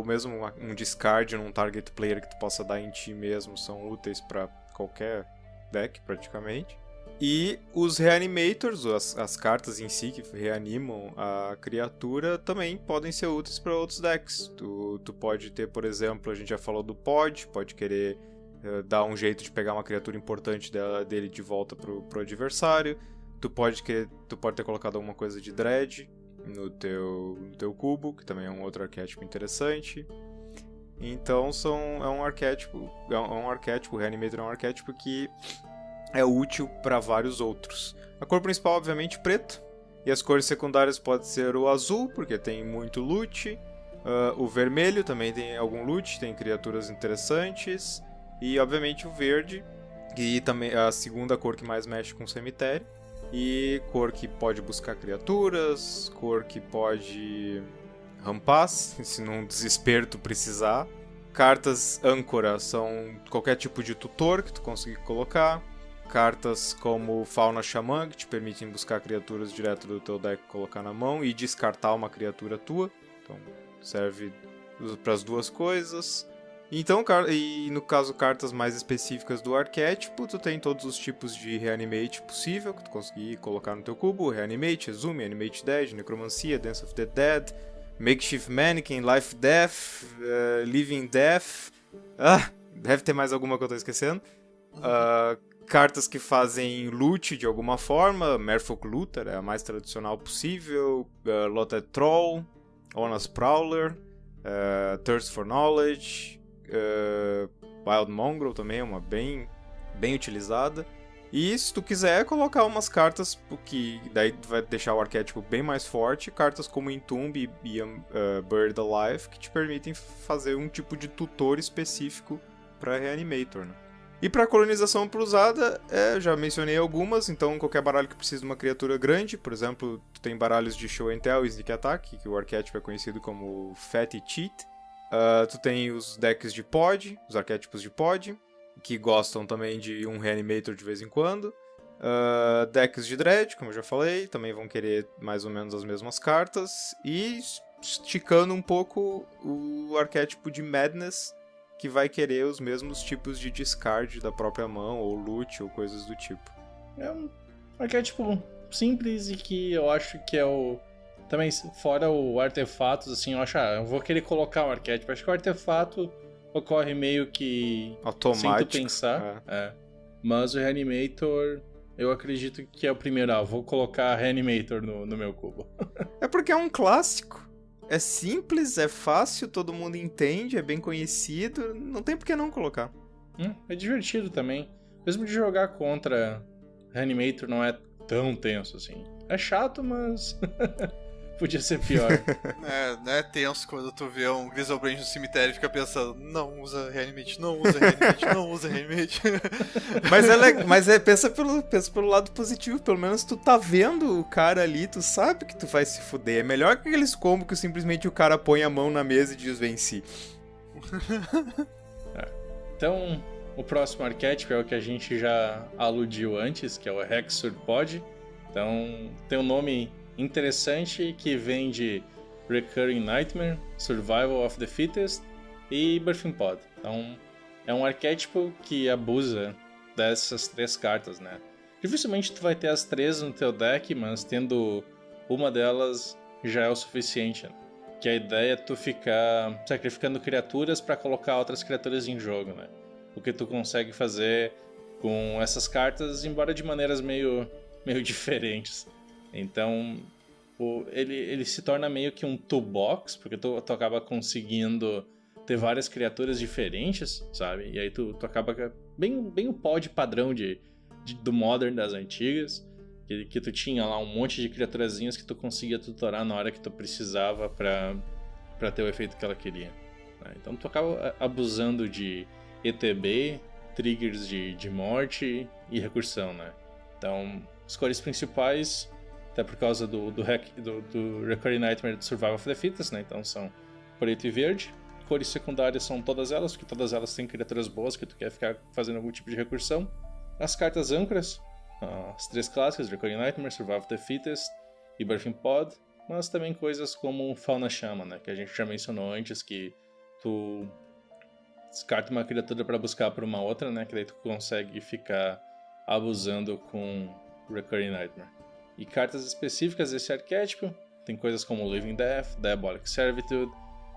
mesmo um discard num target player que tu possa dar em ti mesmo, são úteis pra qualquer deck, praticamente. E os Reanimators, as cartas em si que reanimam a criatura, também podem ser úteis para outros decks. Tu pode ter, por exemplo, a gente já falou do pode querer dar um jeito de pegar uma criatura importante dele de volta pro adversário. Tu pode ter colocado alguma coisa de Dredge no teu cubo, que também é um outro arquétipo interessante. Então é um arquétipo, o Reanimator é um arquétipo que é útil para vários outros. A cor principal, obviamente, preto, e as cores secundárias pode ser o azul, porque tem muito loot, o vermelho também tem algum loot, tem criaturas interessantes, e obviamente o verde, que também é a segunda cor que mais mexe com o cemitério, e cor que pode buscar criaturas, cor que pode Rampass, se num desespero tu precisar. Cartas âncora são qualquer tipo de tutor que tu conseguir colocar. Cartas como Fauna Xamã, que te permitem buscar criaturas direto do teu deck, colocar na mão e descartar uma criatura tua. Então serve para as duas coisas. Então, e no caso, cartas mais específicas do arquétipo, tu tem todos os tipos de Reanimate possível, que tu conseguir colocar no teu cubo. Reanimate, Exume, Animate Dead, Necromancia, Dance of the Dead, Makeshift Mannequin, Life Death, Living Death... deve ter mais alguma que eu tô esquecendo. Cartas que fazem loot de alguma forma, Merfolk Looter é a mais tradicional possível, Loted Troll, Ona's Prowler, Thirst for Knowledge, Wild Mongrel também é uma bem utilizada. E se tu quiser colocar umas cartas que daí vai deixar o arquétipo bem mais forte, cartas como Entomb e Buried Alive, que te permitem fazer um tipo de tutor específico para Reanimator, né? E para colonização cruzada, já mencionei algumas, então qualquer baralho que precise de uma criatura grande, por exemplo, tu tem baralhos de Show and Tell e Sneak Attack, que o arquétipo é conhecido como Fat e Cheat. Tu tem os decks de pod, os arquétipos de pod, que gostam também de um Reanimator de vez em quando. Decks de Dread, como eu já falei, também vão querer mais ou menos as mesmas cartas. E esticando um pouco o arquétipo de Madness, que vai querer os mesmos tipos de discard da própria mão, ou loot, ou coisas do tipo. É um arquétipo simples e que eu acho que é o... Também, fora o artefatos, assim, eu acho, eu vou querer colocar um arquétipo. Acho que o artefato ocorre meio que... automático. Sem tu pensar. Mas o Reanimator, eu acredito que é o primeiro. Vou colocar Reanimator no meu cubo. É porque é um clássico. É simples, é fácil, todo mundo entende, é bem conhecido, não tem por que não colocar. É divertido também. Mesmo de jogar contra Reanimator não é tão tenso assim. É chato, mas podia ser pior. Não é tenso quando tu vê um Griselbrand no cemitério e fica pensando, não usa Reanimate, não usa Reanimate, não usa Reanimate. Pensa pelo lado positivo, pelo menos tu tá vendo o cara ali, tu sabe que tu vai se fuder. É melhor que aqueles combos que simplesmente o cara põe a mão na mesa e diz venci. Então, o próximo arquétipo é o que a gente já aludiu antes, que é o Hexor Pod. Então, tem um nome interessante que vem de Recurring Nightmare, Survival of the Fittest e Birthing Pod. Então, é um arquétipo que abusa dessas três cartas, né? Dificilmente tu vai ter as três no teu deck, mas tendo uma delas já é o suficiente, né? Que a ideia é tu ficar sacrificando criaturas para colocar outras criaturas em jogo, né? O que tu consegue fazer com essas cartas, embora de maneiras meio diferentes. Então, ele se torna meio que um toolbox, porque tu acaba conseguindo ter várias criaturas diferentes, sabe? E aí tu acaba bem o pod padrão do Modern das antigas, que tu tinha lá um monte de criaturazinhas que tu conseguia tutorar na hora que tu precisava pra ter o efeito que ela queria, né? Então tu acaba abusando de ETB, triggers de morte e recursão, né? Então, as cores principais, até por causa do Recurring Nightmare do Survival of the Fittest, né? Então são preto e verde. Cores secundárias são todas elas, porque todas elas têm criaturas boas que tu quer ficar fazendo algum tipo de recursão. As cartas âncoras, as três clássicas, Recurring Nightmare, Survival of the Fittest e Birthing Pod. Mas também coisas como Fauna Shaman, né? Que a gente já mencionou antes, que tu descarta uma criatura para buscar por uma outra, né? Que daí tu consegue ficar abusando com Recurring Nightmare. E cartas específicas desse arquétipo, tem coisas como Living Death, Diabolic Servitude,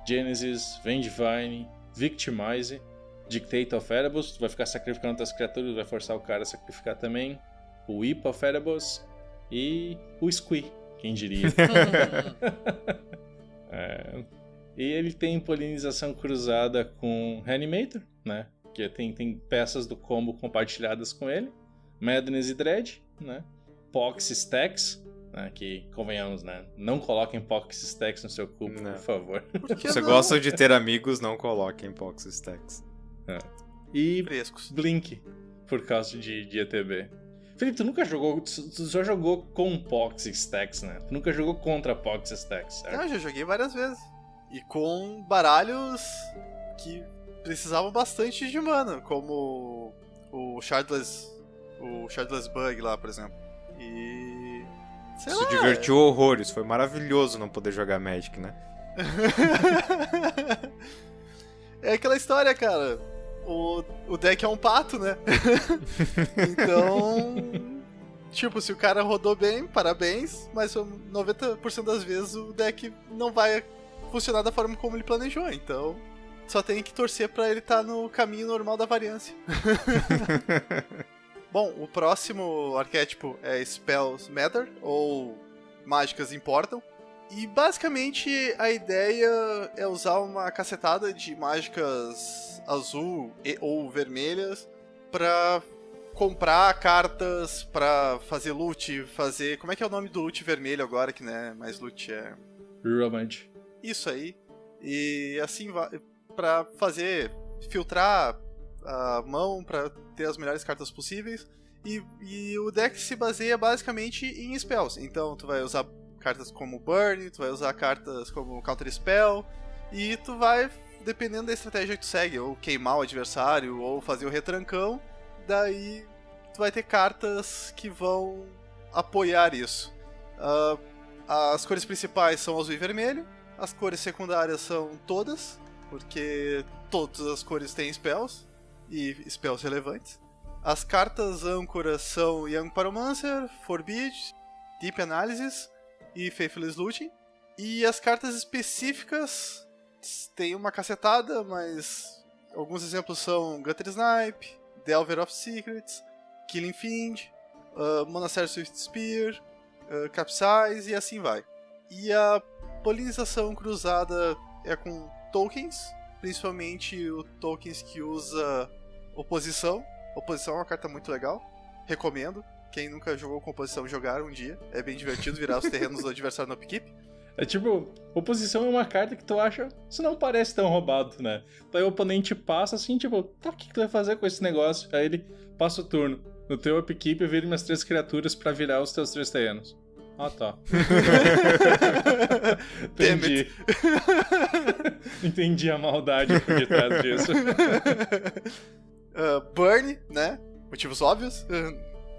Genesis, Vengevine, Victimize, Dictate of Erebos, tu vai ficar sacrificando outras criaturas, vai forçar o cara a sacrificar também, o Whip of Erebos e o Squee, quem diria. E ele tem polinização cruzada com Reanimator, né? Que tem peças do combo compartilhadas com ele, Madness e Dread, né? Pox Stacks, né, que, convenhamos, né, não coloquem Pox Stacks no seu cubo, por favor. Se você gosta de ter amigos, não coloquem Pox Stacks. E frescos. Blink, por causa de ETB. Felipe, tu nunca jogou, tu só jogou com Pox Stacks, né? Tu nunca jogou contra Pox Stacks, certo? Não, já joguei várias vezes. E com baralhos que precisavam bastante de mana, como o Shardless Bug lá, por exemplo. E... sei Isso lá, divertiu horrores, foi maravilhoso não poder jogar Magic, né? É aquela história, cara. O deck é um pato, né? Então... tipo, se o cara rodou bem, parabéns, mas 90% das vezes o deck não vai funcionar da forma como ele planejou, então só tem que torcer pra ele estar no caminho normal da variância. Bom, o próximo arquétipo é Spells Matter, ou Mágicas Importam, e basicamente a ideia é usar uma cacetada de mágicas azul ou vermelhas pra comprar cartas pra fazer loot, fazer... como é que é o nome do loot vermelho agora, que não é mais loot, é... Romance. Isso aí. E assim, pra fazer... filtrar a mão pra ter as melhores cartas possíveis. E o deck se baseia basicamente em spells. Então tu vai usar cartas como Burn, tu vai usar cartas como Counter Spell, e tu vai, dependendo da estratégia que tu segue, ou queimar o adversário, ou fazer o retrancão, daí tu vai ter cartas que vão apoiar isso. As cores principais são azul e vermelho, as cores secundárias são todas, porque todas as cores têm spells, e spells relevantes. As cartas âncoras são Young Pyromancer, Forbid, Deep Analysis e Faithless Looting. E as cartas específicas tem uma cacetada, mas alguns exemplos são Gutter Snipe, Delver of Secrets, Killing Fiend, Monastery Swift Spear, Capsize e assim vai. E a polinização cruzada é com tokens, principalmente o tokens que usa oposição. Oposição é uma carta muito legal, recomendo. Quem nunca jogou com oposição, jogar um dia. É bem divertido virar os terrenos do adversário no upkeep. É tipo, oposição é uma carta que tu acha, isso não parece tão roubado, né? Daí o oponente passa assim, tipo, tá, o que tu vai fazer com esse negócio? Aí ele passa o turno. No teu upkeep, vira umas 3 criaturas pra virar os teus 3 terrenos. Ah, tá. Entendi. Entendi a maldade por detrás disso. Burn, né? Motivos óbvios.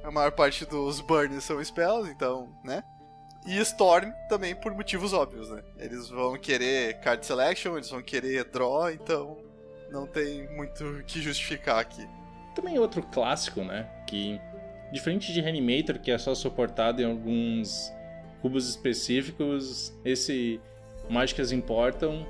A maior parte dos burns são spells, então, né? E Storm também por motivos óbvios, né? Eles vão querer card selection, eles vão querer draw, então não tem muito o que justificar aqui. Também outro clássico, né? Que, diferente de Reanimator, que é só suportado em alguns cubos específicos, esse Mágicas Importam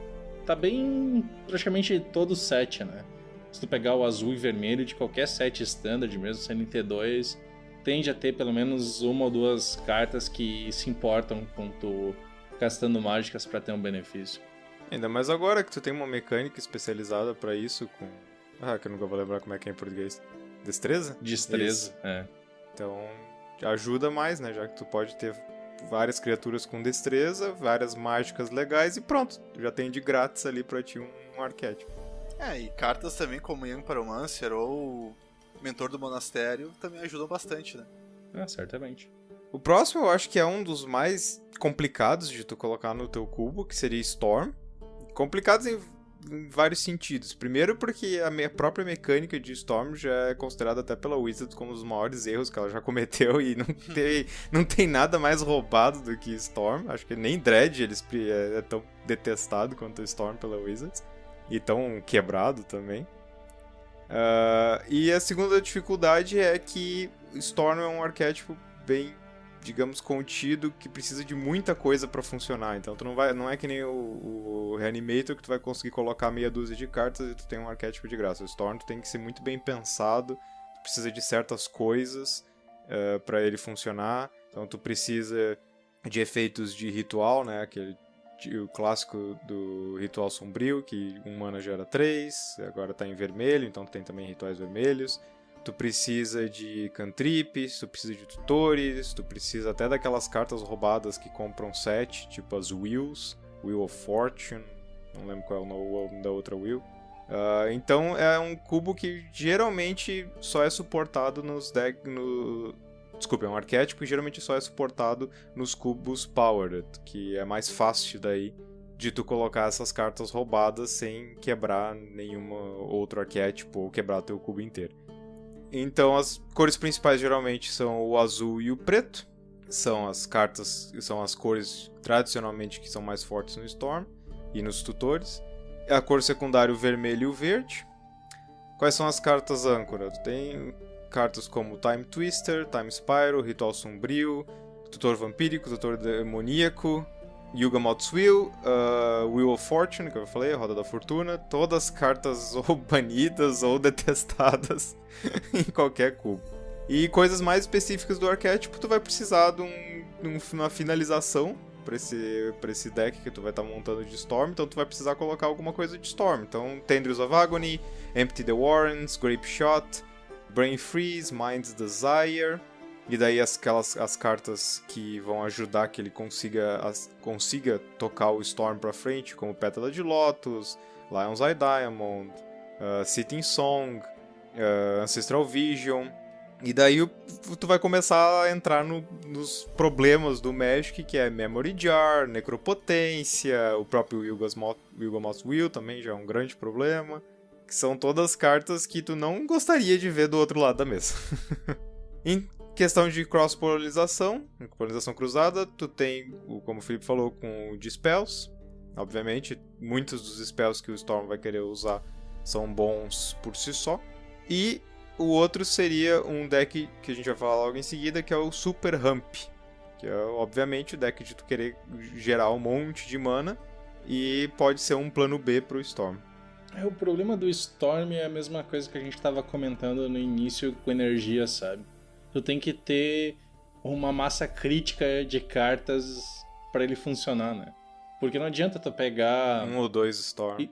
tá bem praticamente todo o set, né? Se tu pegar o azul e vermelho de qualquer set standard, mesmo sendo T2, tende a ter pelo menos uma ou duas cartas que se importam com tu gastando mágicas pra ter um benefício. Ainda mais agora que tu tem uma mecânica especializada pra isso com... que eu nunca vou lembrar como é que é em português. Destreza? Destreza, isso. É. Então, ajuda mais, né? Já que tu pode ter várias criaturas com destreza, várias mágicas legais e pronto. Tu já tem de grátis ali pra ti um arquétipo. E cartas também como Young Pyromancer ou Mentor do Monastério também ajudam bastante, né? Certamente. O próximo eu acho que é um dos mais complicados de tu colocar no teu cubo, que seria Storm. Complicados em vários sentidos. Primeiro porque a minha própria mecânica de Storm já é considerada até pela Wizards como um dos maiores erros que ela já cometeu e não tem nada mais roubado do que Storm. Acho que nem Dread é tão detestado quanto Storm pela Wizards. E tão quebrado também. E a segunda dificuldade é que Storm é um arquétipo bem, digamos, contido, que precisa de muita coisa pra funcionar. Então tu não é que nem o Reanimator, que tu vai conseguir colocar meia dúzia de cartas e tu tem um arquétipo de graça. O Storm tu tem que ser muito bem pensado, tu precisa de certas coisas pra ele funcionar. Então tu precisa de efeitos de ritual, né? O clássico do ritual sombrio, que um mana gera 3, agora tá em vermelho, então tem também rituais vermelhos. Tu precisa de cantrips, tu precisa de tutores, tu precisa até daquelas cartas roubadas que compram 7, tipo as Wills, Wheel of Fortune, não lembro qual é o nome da outra Will. Então é um cubo que geralmente só é suportado nos decks... Desculpa, é um arquétipo que geralmente só é suportado nos cubos Powered, que é mais fácil daí de tu colocar essas cartas roubadas sem quebrar nenhuma outro arquétipo ou quebrar teu cubo inteiro. Então as cores principais geralmente são o azul e o preto. São as cores tradicionalmente que são mais fortes no Storm e nos tutores. A cor secundária, o vermelho e o verde. Quais são as cartas âncora? Tu tem cartas como Time Twister, Time Spiral, Ritual Sombrio, Tutor Vampírico, Tutor Demoníaco, Yugmoth's Will, Wheel of Fortune, que eu falei, a Roda da Fortuna. Todas cartas ou banidas ou detestadas em qualquer cubo. E coisas mais específicas do arquétipo, tu vai precisar de uma finalização para esse deck que tu vai estar montando de Storm, então tu vai precisar colocar alguma coisa de Storm. Então, Tendrils of Agony, Empty the Warrens, Grape Shot, Brain Freeze, Mind's Desire, e daí as cartas que vão ajudar que ele consiga tocar o Storm pra frente, como Pétala de Lotus, Lion's Eye Diamond, Sitting Song, Ancestral Vision. E daí tu vai começar a entrar nos problemas do Magic, que é Memory Jar, Necropotência, o próprio Yugmoth's Will também já é um grande problema. Que são todas cartas que tu não gostaria de ver do outro lado da mesa. Em questão de cross-polarização cruzada, tu tem, como o Felipe falou, com o Dispels. Obviamente, muitos dos spells que o Storm vai querer usar são bons por si só. E o outro seria um deck que a gente vai falar logo em seguida, que é o Super Ramp. Que é, obviamente, o deck de tu querer gerar um monte de mana. E pode ser um plano B pro Storm. O problema do Storm é a mesma coisa que a gente estava comentando no início com energia, sabe? Tu tem que ter uma massa crítica de cartas para ele funcionar, né? Porque não adianta tu pegar... Um ou dois Storm.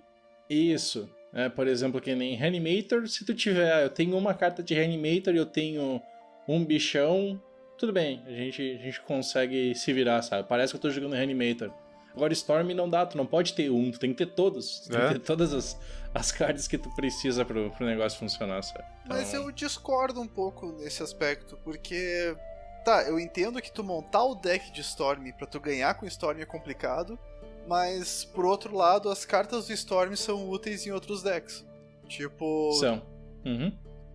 Isso. Por exemplo, que nem Reanimator, se tu tiver... Eu tenho uma carta de Reanimator e eu tenho um bichão, tudo bem, a gente consegue se virar, sabe? Parece que eu tô jogando Reanimator. Agora Storm não dá, tu não pode ter um, tu tem que ter todos. Tu tem que ter todas as cartas que tu precisa pro negócio funcionar, sabe? Então... Mas eu discordo um pouco nesse aspecto, porque... Tá, eu entendo que tu montar o deck de Storm pra tu ganhar com Storm é complicado, mas, por outro lado, as cartas do Storm são úteis em outros decks. Tipo... São. Uhum.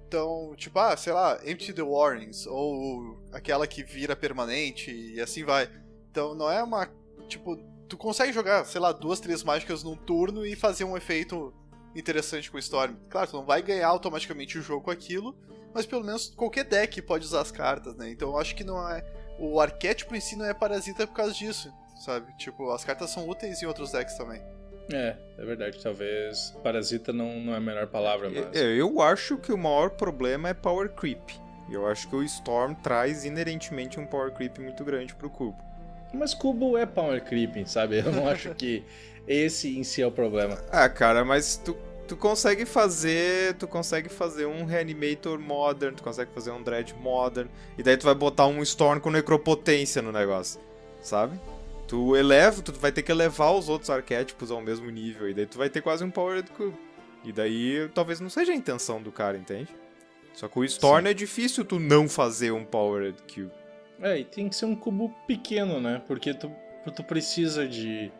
Então, tipo, sei lá, Empty the Warrens, ou aquela que vira permanente, e assim vai. Então, não é uma... Tipo, tu consegue jogar, sei lá, 2, 3 mágicas num turno e fazer um efeito interessante com o Storm. Claro, tu não vai ganhar automaticamente o jogo com aquilo, mas pelo menos qualquer deck pode usar as cartas, né? Então eu acho que não é... O arquétipo em si não é parasita por causa disso, sabe? Tipo, as cartas são úteis em outros decks também. É verdade. Talvez parasita não é a melhor palavra, mas... Eu acho que o maior problema é Power Creep. Eu acho que o Storm traz inerentemente um Power Creep muito grande pro cubo. Mas cubo é Power Creeping, sabe? Eu não acho que esse em si é o problema. Cara, mas tu consegue fazer um Reanimator Modern, tu consegue fazer um Dread Modern, e daí tu vai botar um Storm com Necropotência no negócio, sabe? Tu vai ter que elevar os outros arquétipos ao mesmo nível, e daí tu vai ter quase um Powered Cube. E daí talvez não seja a intenção do cara, entende? Só que o Storm é difícil tu não fazer um Powered Cube. E tem que ser um cubo pequeno, né? Porque tu precisa de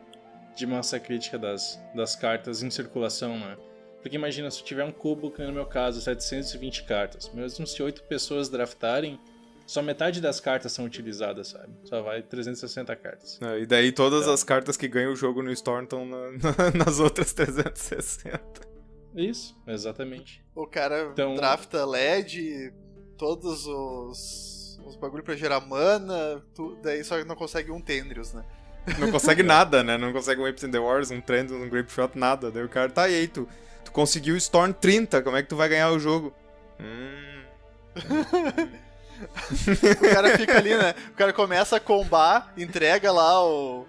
massa crítica das cartas em circulação, né? Porque imagina, se tu tiver um cubo, que no meu caso, 720 cartas, mesmo se 8 pessoas draftarem, só metade das cartas são utilizadas, sabe? Só vai 360 cartas. E daí todas as cartas que ganham o jogo no Storm estão nas outras 360. Isso, exatamente. O cara drafta LED, todos os bagulho pra gerar mana, daí só não consegue um Tendrils, né? Não consegue nada, né? Não consegue um Apes in the Wars, um Trend, um Grape Shot, nada. Daí o cara, e aí, tu conseguiu Storm 30, como é que tu vai ganhar o jogo? O cara fica ali, né? O cara começa a combar, entrega lá o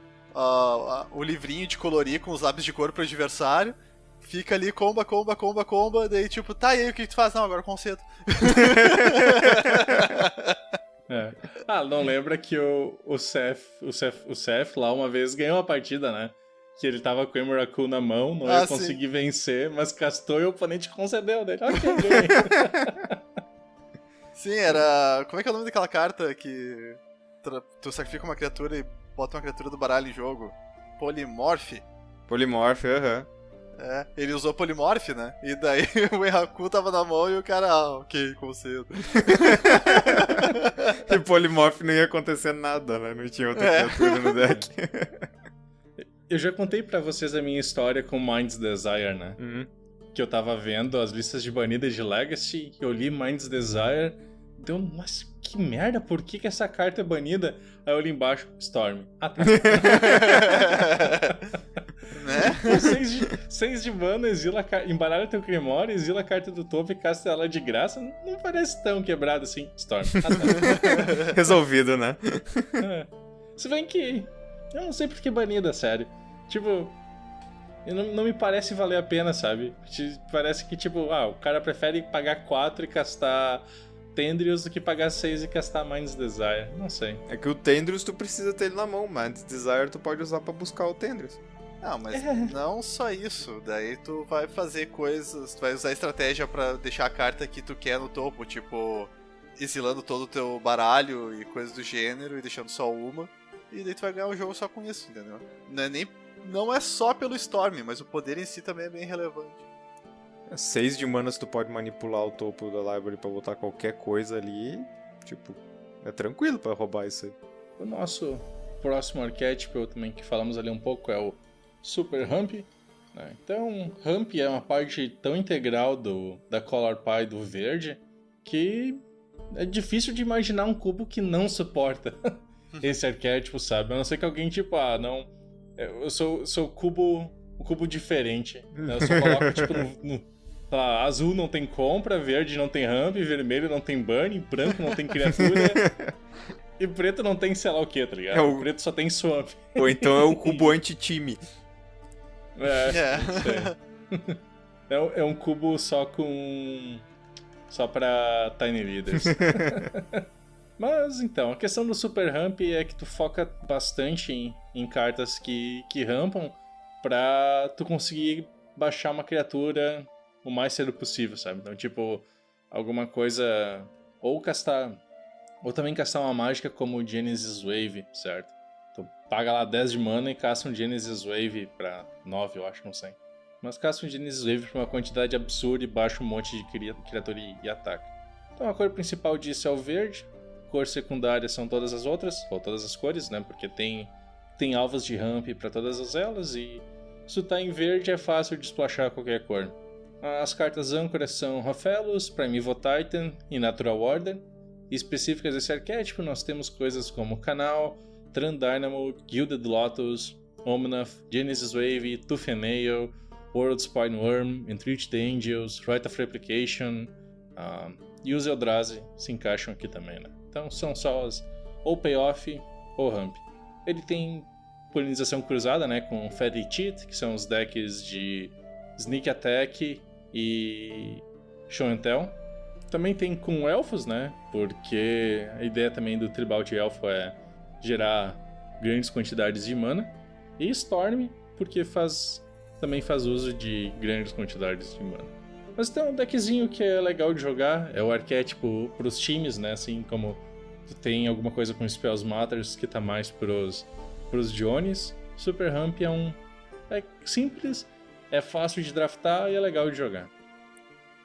livrinho de colorir com os lápis de cor pro adversário, fica ali, comba, daí tipo, e aí, o que tu faz? Não, agora concedo. Não lembra que o Seth lá uma vez ganhou uma partida, né? Que ele tava com o Emrakul na mão, não ia conseguir vencer, mas castou e o oponente concedeu dele. Ok, ganhei. Sim, era... Como é que é o nome daquela carta que tu sacrifica uma criatura e bota uma criatura do baralho em jogo? Polymorph? Polimorph, aham. É, ele usou Polymorph, né? E daí o Enraku tava na mão e o cara, ok, concedo. E Polymorph não ia acontecer nada, né? Não tinha outra criatura no deck. Eu já contei pra vocês a minha história com Mind's Desire, né? Que eu tava vendo as listas de banidas de Legacy, eu li Mind's Desire, deu, mas que merda, por que essa carta é banida? Aí eu li embaixo, Storm. Ah, tá. Né? 6 de mana, embaralha teu Grimório, exila a carta do topo e casta ela de graça. Não parece tão quebrado assim, Storm. Ah, tá. Resolvido, né? Se bem que eu não sei por que banida, sério. Tipo, não me parece valer a pena, sabe? Parece que, tipo, o cara prefere pagar 4 e castar Tendrius do que pagar 6 e castar Mind's Desire. Não sei. É que o Tendrius tu precisa ter ele na mão, Mind's Desire tu pode usar pra buscar o Tendrius. Não, mas não só isso. Daí tu vai fazer coisas, tu vai usar estratégia pra deixar a carta que tu quer no topo, tipo, exilando todo o teu baralho e coisas do gênero e deixando só uma. E daí tu vai ganhar o jogo só com isso, entendeu? Não é só pelo Storm, mas o poder em si também é bem relevante. 6 de manas tu pode manipular o topo da library pra botar qualquer coisa ali. Tipo, é tranquilo pra roubar isso aí. O nosso próximo arquétipo também que falamos ali um pouco é o Super Ramp, né? Então, Ramp é uma parte tão integral da Color Pie do verde que é difícil de imaginar um cubo que não suporta esse arquétipo, sabe? A não ser que alguém tipo, não, eu sou o cubo diferente, né? Eu só coloco tipo azul não tem compra, verde não tem ramp, vermelho não tem burn, branco não tem criatura e preto não tem sei lá o que, tá ligado? O preto só tem swamp. Ou então é o cubo anti-time. Não sei. É um cubo só pra Tiny Leaders. Mas então, a questão do Super Ramp é que tu foca bastante em cartas que rampam pra tu conseguir baixar uma criatura o mais cedo possível, sabe? Então, tipo, alguma coisa... Ou também castar uma mágica como o Genesis Wave, certo? Tu paga lá 10 de mana e casta um Genesis Wave pra 9, eu acho, não sei. Mas casta um Genesis Wave pra uma quantidade absurda e baixa um monte de criatura e ataca. Então a cor principal disso é o verde. Cor secundária são todas as outras, ou todas as cores, né? Porque tem alvos de ramp pra todas elas e se tu tá em verde é fácil de splashar qualquer cor. As cartas âncoras são Rofellos, Primeval Titan e Natural Order. E específicas desse arquétipo nós temos coisas como Canal, Tran Dynamo, Gilded Lotus, Omnath, Genesis Wave, Tooth and Nail, World Spine Worm, Entreat the Angels, Rite of Replication e os Eldrazi se encaixam aqui também, né? Então são só as ou Payoff ou Ramp. Ele tem polinização cruzada, né, com Fairy Cheat, que são os decks de Sneak Attack e Show and Tell. Também tem com Elfos, né, porque a ideia também do Tribal de Elfo é gerar grandes quantidades de mana. E Storm, porque também faz uso de grandes quantidades de mana. Mas tem um deckzinho que é legal de jogar, é o arquétipo pros times, né, assim como tu tem alguma coisa com Spells Matters que tá mais pros Jones. Super Ramp é simples, é fácil de draftar e é legal de jogar.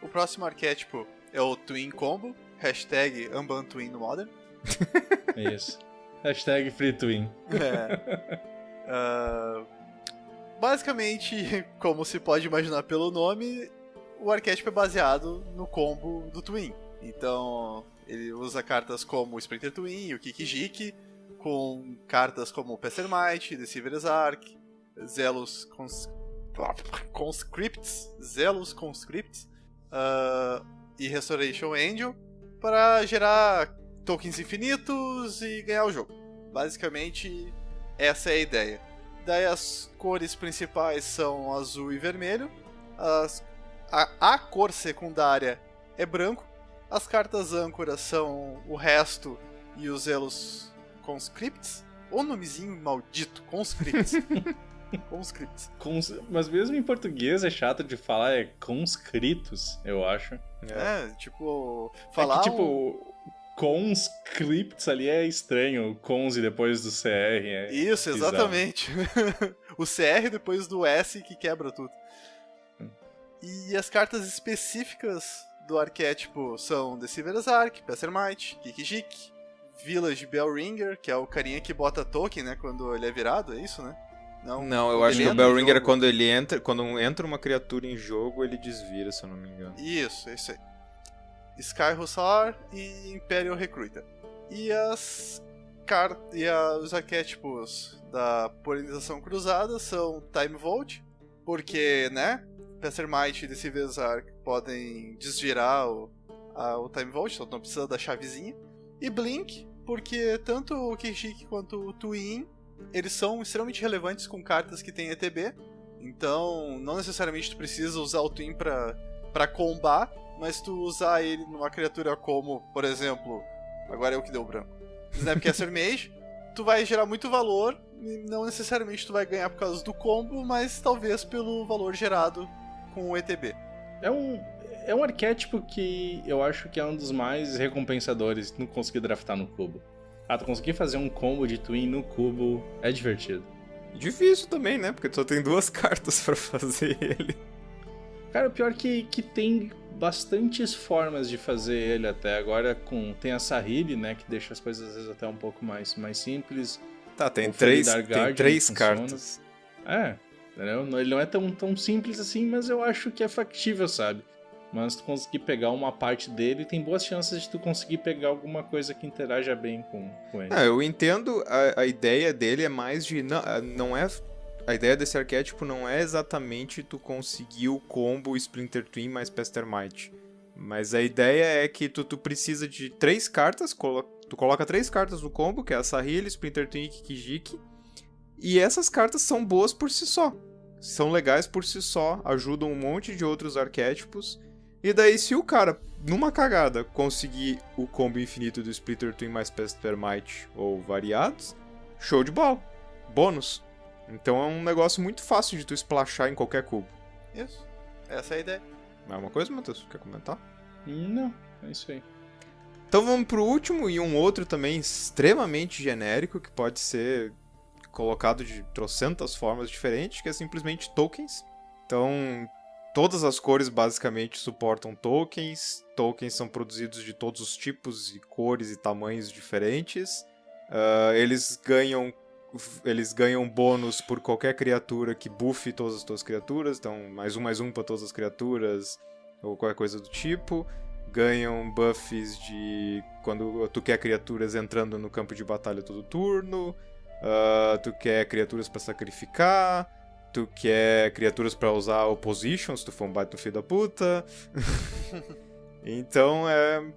O próximo arquétipo é o Twin Combo, hashtag Unban Twin no Modern. Isso, hashtag Free Twin. Basicamente, como se pode imaginar pelo nome, o arquétipo é baseado no combo do Twin. Então, ele usa cartas como o Splinter Twin e o Kikijiki, com cartas como o Pestermite, Deceiver's Arc, Zealous Conscripts, e Restoration Angel, para gerar tokens infinitos e ganhar o jogo. Basicamente, essa é a ideia. Daí as cores principais são azul e vermelho, a cor secundária é branco, as cartas âncoras são o resto e os Zealous Conscripts. O nomezinho maldito, Conscripts. Conscripts. Mas mesmo em português é chato de falar, é conscritos, eu acho. Tipo, falar... É que, tipo, conscripts ali é estranho. Cons e depois do CR. Isso, exatamente. O CR depois do S que quebra tudo. E as cartas específicas do arquétipo são Deceiver's Arc, Pestermite, Kikijik, Village Bellringer, que é o carinha que bota token, né, quando ele é virado, é isso, né? Não, eu acho que o Bellringer é quando entra uma criatura em jogo, ele desvira, se eu não me engano. Isso, é isso aí. Sky Hussar e Imperial Recruiter. E os arquétipos da polinização cruzada são Time Vault, porque, né, Pestermite e Deceiver's Arc podem desvirar o Time Vault, então não precisa da chavezinha. E Blink, porque tanto o Kishik quanto o Twin, eles são extremamente relevantes com cartas que tem ETB. Então, não necessariamente tu precisa usar o Twin pra combar, mas tu usar ele numa criatura como, por exemplo, agora é o que deu branco, Snapcaster Mage, tu vai gerar muito valor, e não necessariamente tu vai ganhar por causa do combo, mas talvez pelo valor gerado com o ETB. É um arquétipo que eu acho que é um dos mais recompensadores de não conseguir draftar no cubo. Tu conseguir fazer um combo de Twin no cubo é divertido. Difícil também, né? Porque tu só tem 2 cartas pra fazer ele. Cara, o pior é que tem bastantes formas de fazer ele até. Agora tem a Sahili, né? Que deixa as coisas às vezes até um pouco mais simples. Tá, tem 3 cartas. Entendeu? Ele não é tão simples assim, mas eu acho que é factível, sabe? Mas tu conseguir pegar uma parte dele, tem boas chances de tu conseguir pegar alguma coisa que interaja bem com ele. Eu entendo, a ideia dele é mais de... Não é... A ideia desse arquétipo não é exatamente tu conseguir o combo Splinter Twin mais Pestermite. Mas a ideia é que tu precisa de 3 cartas, tu coloca 3 cartas no combo, que é a Sahili, Splinter Twin e Kikijik. E essas cartas são boas por si só. São legais por si só, ajudam um monte de outros arquétipos. E daí, se o cara, numa cagada, conseguir o combo infinito do Splinter Twin mais Pestermite ou variados, show de bola. Bônus. Então é um negócio muito fácil de tu splashar em qualquer cubo. Isso. Essa é a ideia. Mais uma coisa, Matheus? Quer comentar? Não, é isso aí. Então vamos pro último e um outro também extremamente genérico, que pode ser colocado de trocentas formas diferentes, que é simplesmente tokens. Então... Todas as cores basicamente suportam tokens. Tokens são produzidos de todos os tipos e cores e tamanhos diferentes. Eles ganham bônus por qualquer criatura que buffe todas as tuas criaturas. Então, mais um para todas as criaturas ou qualquer coisa do tipo. Ganham buffs de quando tu quer criaturas entrando no campo de batalha todo turno. Tu quer criaturas para sacrificar. Tu quer criaturas pra usar opposition, se tu for um baita filho da puta. Então,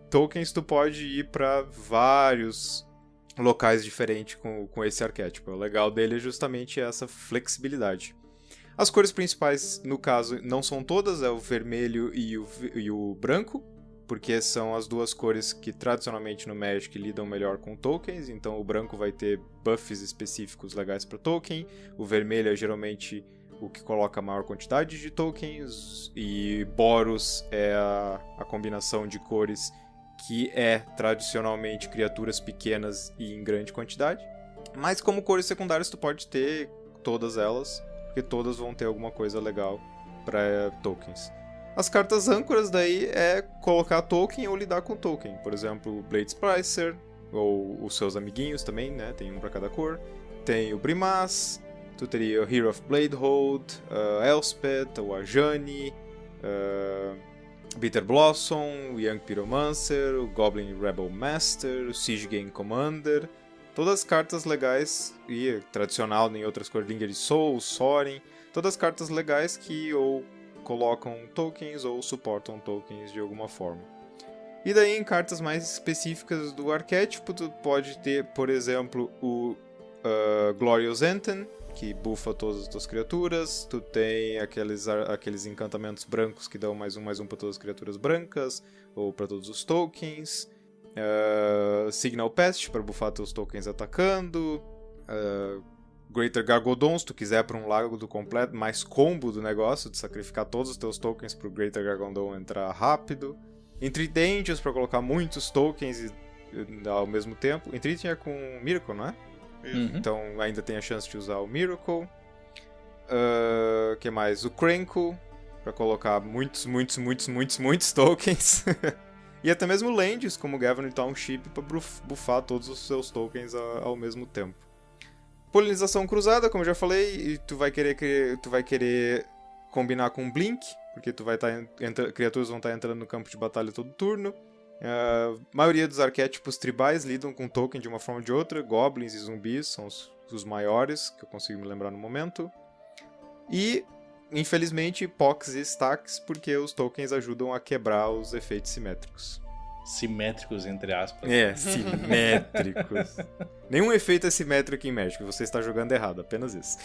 tokens tu pode ir pra vários locais diferentes com esse arquétipo. O legal dele é justamente essa flexibilidade. As cores principais, no caso, não são todas, é o vermelho e o branco, porque são as 2 cores que tradicionalmente no Magic lidam melhor com tokens. Então o branco vai ter buffs específicos legais para token, o vermelho é geralmente o que coloca a maior quantidade de tokens, e Boros é a combinação de cores que é tradicionalmente criaturas pequenas e em grande quantidade. Mas como cores secundárias tu pode ter todas elas, porque todas vão ter alguma coisa legal para tokens. As cartas âncoras daí é colocar token ou lidar com token. Por exemplo, o Blade Splicer, ou os seus amiguinhos também, né? Tem um pra cada cor. Tem o Brimaz, tu teria o Hero of Bladehold, Elspeth, o Ajani, Bitter Blossom, o Young Pyromancer, o Goblin Rebel Master, o Siege Game Commander. Todas cartas legais, e tradicional em outras cores, Linger de Soul, Sorin. Todas cartas legais que ou colocam tokens ou suportam tokens de alguma forma. E daí em cartas mais específicas do arquétipo, tu pode ter, por exemplo, o Glorious Anten, que buffa todas as tuas criaturas. Tu tem aqueles encantamentos brancos que dão mais um para todas as criaturas brancas, ou para todos os tokens. Signal Pest, para buffar teus tokens atacando. Greater Gargodon, se tu quiser para um lago do completo, mais combo do negócio, de sacrificar todos os teus tokens pro Greater Gargodon entrar rápido. Entry Dangerous, para colocar muitos tokens ao mesmo tempo. Entreating é com Miracle, não é? Uhum. Então ainda tem a chance de usar o Miracle. Que mais? O Crankle, pra colocar muitos tokens. E até mesmo Lands, como Gavin Township, pra buffar todos os seus tokens ao mesmo tempo. Polinização cruzada, como eu já falei, e tu vai querer combinar com Blink, porque criaturas vão estar entrando no campo de batalha todo turno. A maioria dos arquétipos tribais lidam com token de uma forma ou de outra. Goblins e zumbis são os maiores, que eu consigo me lembrar no momento. E, infelizmente, Pox e Stacks, porque os tokens ajudam a quebrar os efeitos simétricos. Simétricos, entre aspas. Simétricos. Nenhum efeito é simétrico em Magic, você está jogando errado, apenas isso.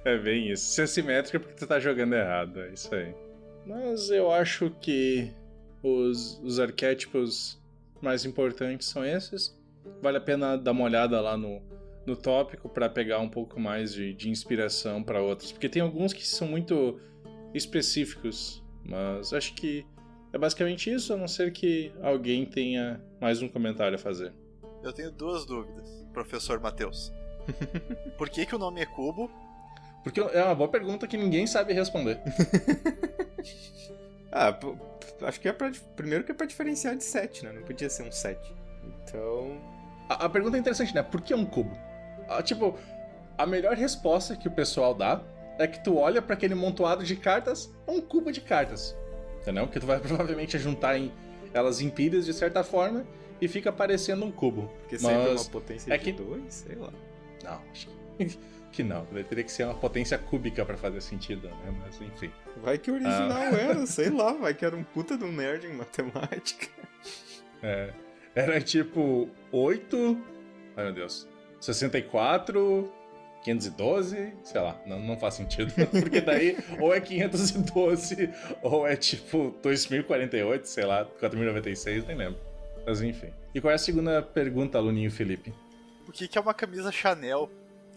É bem isso. Se é simétrico é porque tu tá jogando errado, é isso aí. Mas eu acho que os arquétipos mais importantes são esses. Vale a pena dar uma olhada lá no tópico para pegar um pouco mais de inspiração para outros. Porque tem alguns que são muito específicos, mas acho que é basicamente isso, a não ser que alguém tenha mais um comentário a fazer. Eu tenho 2 dúvidas, professor Matheus. Por que o nome é cubo? Porque é uma boa pergunta que ninguém sabe responder. Acho que primeiro que é pra diferenciar de 7, né? Não podia ser um 7. Então... A pergunta é interessante, né? Por que um cubo? Tipo, a melhor resposta que o pessoal dá é que tu olha pra aquele montoado de cartas, é um cubo de cartas. Entendeu? Porque tu vai provavelmente juntar elas em pilhas de certa forma e fica parecendo um cubo. Porque sempre uma potência de 2, sei lá. Não, acho que não. Teria que ser uma potência cúbica pra fazer sentido, né? Mas enfim. Vai que o original era, sei lá, vai que era um puta de um nerd em matemática. Era tipo 8... Ai meu Deus. 64... 512, sei lá, não faz sentido. Porque daí ou é 512 ou é tipo 2048, sei lá, 4096, nem lembro. Mas enfim. E qual é a segunda pergunta, aluninho Felipe? O que é uma camisa Chanel?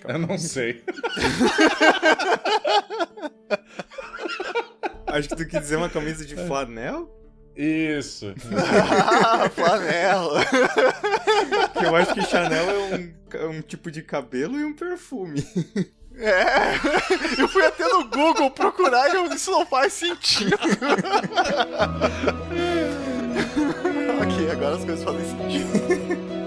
Eu não sei. Acho que tu quis dizer uma camisa de flanel? Isso. Flanel. Que eu acho que Chanel é um tipo de cabelo e um perfume. Eu fui até no Google procurar e isso não faz sentido. Ok, agora as coisas fazem sentido.